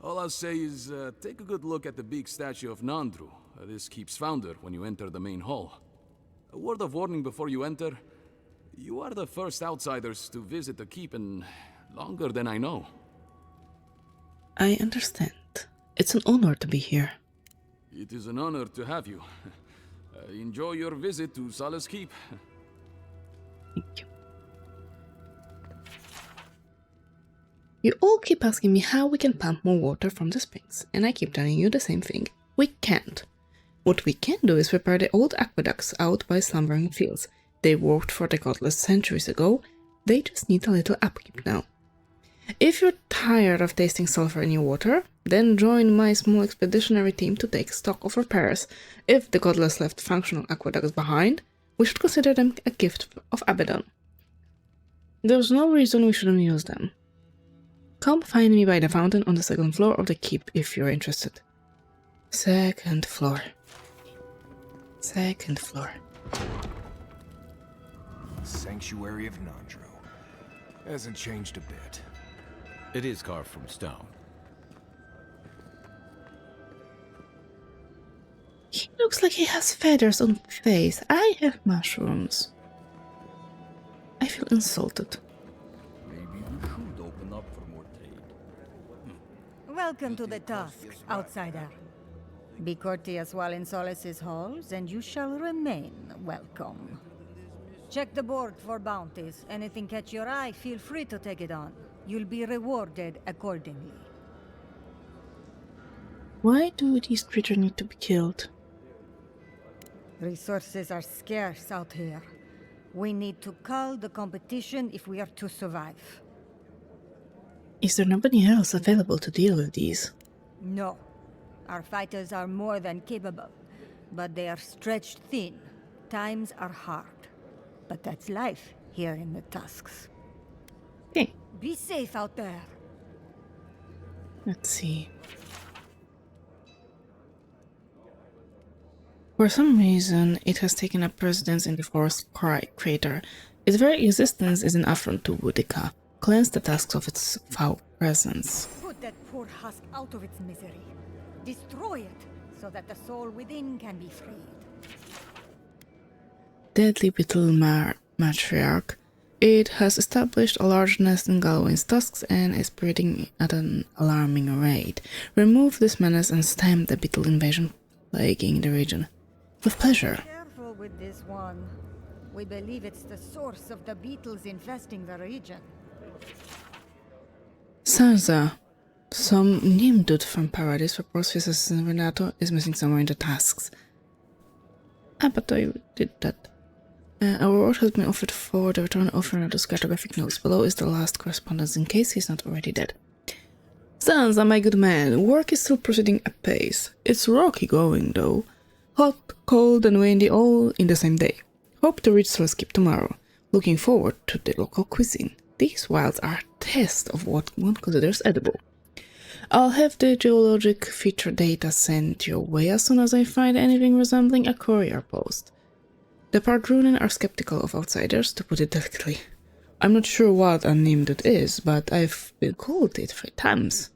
All I'll say is, take a good look at the big statue of Nandru, this keep's founder, when you enter the main hall. A word of warning before you enter. You are the first outsiders to visit the keep in longer than I know. I understand. It's an honor to be here. It is an honor to have you. Enjoy your visit to Sola's Keep. Thank you. You all keep asking me how we can pump more water from the springs, and I keep telling you the same thing. We can't. What we can do is repair the old aqueducts out by slumbering fields. They worked for the godless centuries ago. They just need a little upkeep now. If you're tired of tasting sulfur in your water, then join my small expeditionary team to take stock of repairs. If the godless left functional aqueducts behind, we should consider them a gift of Abaddon. There's no reason we shouldn't use them. Come find me by the fountain on the second floor of the keep if you're interested. Second floor. Second floor. Sanctuary of Nandru. Hasn't changed a bit. It is carved from stone. He looks like he has feathers on his face. I have mushrooms. I feel insulted. Maybe we should open up for more trade. Welcome to the Tusks, outsider. Be courteous while in Solace's halls, and you shall remain welcome. Check the board for bounties. Anything catch your eye, feel free to take it on. You'll be rewarded accordingly. Why do these creatures need to be killed? Resources are scarce out here. We need to cull the competition if we are to survive. Is there nobody else available to deal with these? No. Our fighters are more than capable, but they are stretched thin. Times are hard. But that's life here in the Tusks. Okay. Be safe out there. Let's see. For some reason, it has taken up residence in the forest crater. Its very existence is an affront to Boudica. Cleanse the Tusks of its foul presence. Put that poor husk out of its misery. Destroy it, so that the soul within can be freed. Deadly Beetle Matriarch. It has established a large nest in Galwain's tusks and is spreading at an alarming rate. Remove this menace and stem the beetle invasion plaguing the region. With pleasure. Careful with this one. We believe it's the source of the beetles infesting the region. Sansa. Some Nimdud from Paradise reports his assassin Renato is missing somewhere in the tasks. But I did that. A reward has been offered for the return of Renato's cartographic notes. Below is the last correspondence in case he's not already dead. Sansa, my good man, work is still proceeding apace. It's rocky going, though. Hot, cold, and windy all in the same day. Hope to reach Solskip tomorrow. Looking forward to the local cuisine. These wilds are a test of what one considers edible. I'll have the geologic feature data sent your way as soon as I find anything resembling a courier post. The Pardrunen are skeptical of outsiders, to put it delicately. I'm not sure what a Nimdud is, but I've been called it 3 times.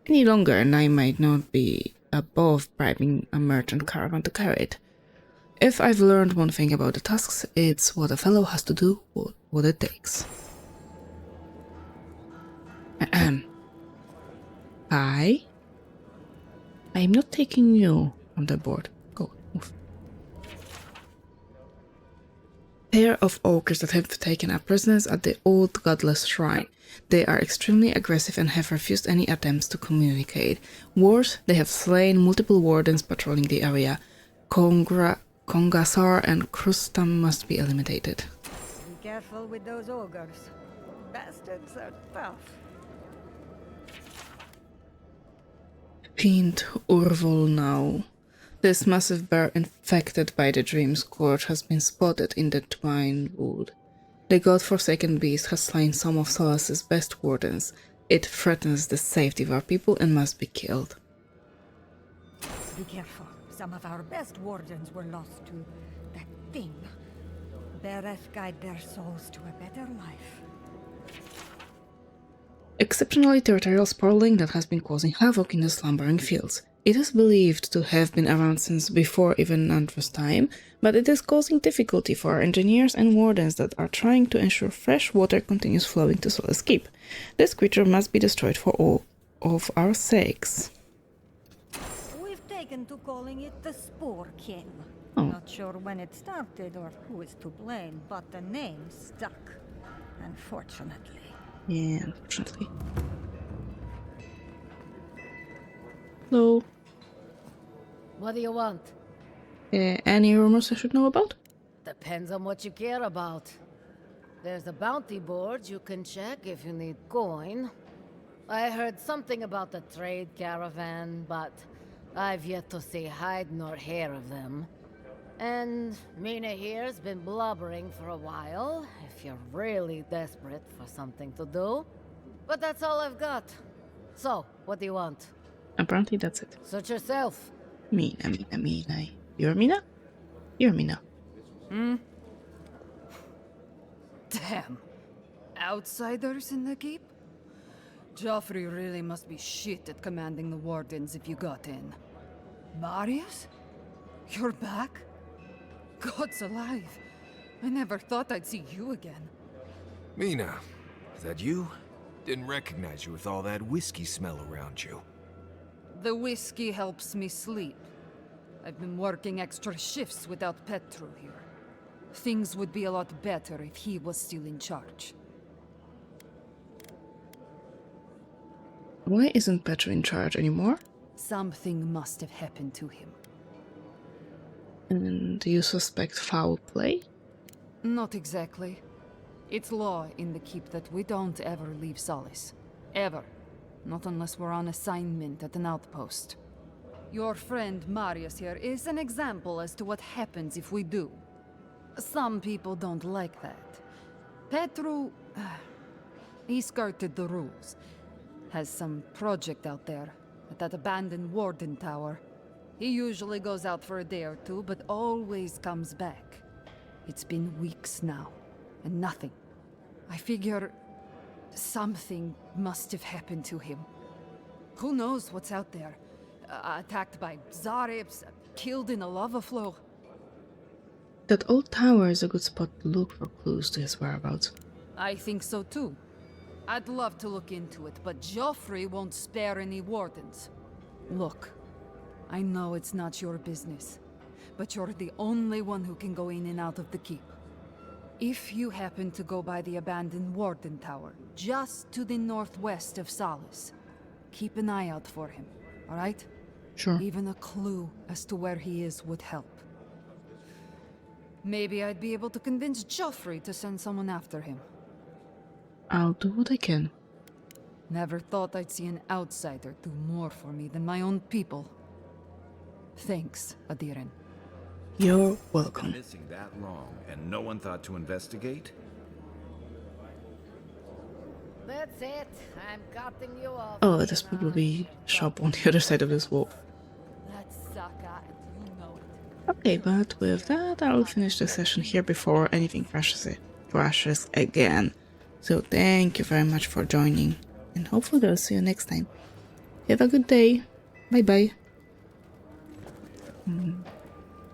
Any longer and I might not be above bribing a merchant caravan to carry it. If I've learned one thing about the Tusks, it's what a fellow has to do, what it takes. Hi? I'm not taking you on the board. Go, move. Pair of ogres that have taken up residence at the old godless shrine. They are extremely aggressive and have refused any attempts to communicate. Worse, they have slain multiple wardens patrolling the area. Kongasar and Krustam must be eliminated. Be careful with those ogres. Bastards are tough. Fiend Urvol now. This massive bear infected by the Dream Scourge has been spotted in the Twine Wood. The god-forsaken beast has slain some of Solas's best wardens. It threatens the safety of our people and must be killed. Be careful. Some of our best wardens were lost to that thing. Bereth guide their souls to a better life. Exceptionally territorial sprawling that has been causing havoc in the slumbering fields. It is believed to have been around since before even Nandra's time, but it is causing difficulty for our engineers and wardens that are trying to ensure fresh water continues flowing to Solace Keep. This creature must be destroyed for all of our sakes. We've taken to calling it the Spore King. Oh. Not sure when it started or who is to blame, but the name stuck. Unfortunately. Yeah, unfortunately. Hello. What do you want? Any rumors I should know about? Depends on what you care about. There's a bounty board you can check if you need coin. I heard something about the trade caravan, but I've yet to see hide nor hair of them. And Mina here's been blubbering for a while, if you're really desperate for something to do. But that's all I've got. So, what do you want? Apparently that's it. Suit yourself. Mina. You're Mina? You're Mina. Hmm? Damn. Outsiders in the keep? Joffrey really must be shit at commanding the wardens if you got in. Marius? You're back? God's alive. I never thought I'd see you again. Mina, is that you? Didn't recognize you with all that whiskey smell around you. The whiskey helps me sleep. I've been working extra shifts without Petru here. Things would be a lot better if he was still in charge. Why isn't Petru in charge anymore? Something must have happened to him. And do you suspect foul play? Not exactly. It's law in the keep that we don't ever leave Solace. Ever. Not unless we're on assignment at an outpost. Your friend Marius here is an example as to what happens if we do. Some people don't like that. Petru... he skirted the rules. Has some project out there, at that abandoned warden tower. He usually goes out for a day or two, but always comes back. It's been weeks now, and nothing. I figure... something must have happened to him. Who knows what's out there? Attacked by Zarips, killed in a lava flow. That old tower is a good spot to look for clues to his whereabouts. I think so too. I'd love to look into it, but Joffrey won't spare any wardens. Look, I know it's not your business, but you're the only one who can go in and out of the keep. If you happen to go by the abandoned warden tower, just to the northwest of Solace, keep an eye out for him, alright? Sure. Even a clue as to where he is would help. Maybe I'd be able to convince Joffrey to send someone after him. I'll do what I can. Never thought I'd see an outsider do more for me than my own people. Thanks, Adiren. You're welcome. Missing that long, and no one thought to investigate? That's it. I'm cutting you off. Oh, there's probably a shop on the other side of this wall. That sucker, and you know it. Okay, but with that, I'll finish the session here before anything crashes again. So thank you very much for joining, and hopefully I'll see you next time. Have a good day. Bye bye.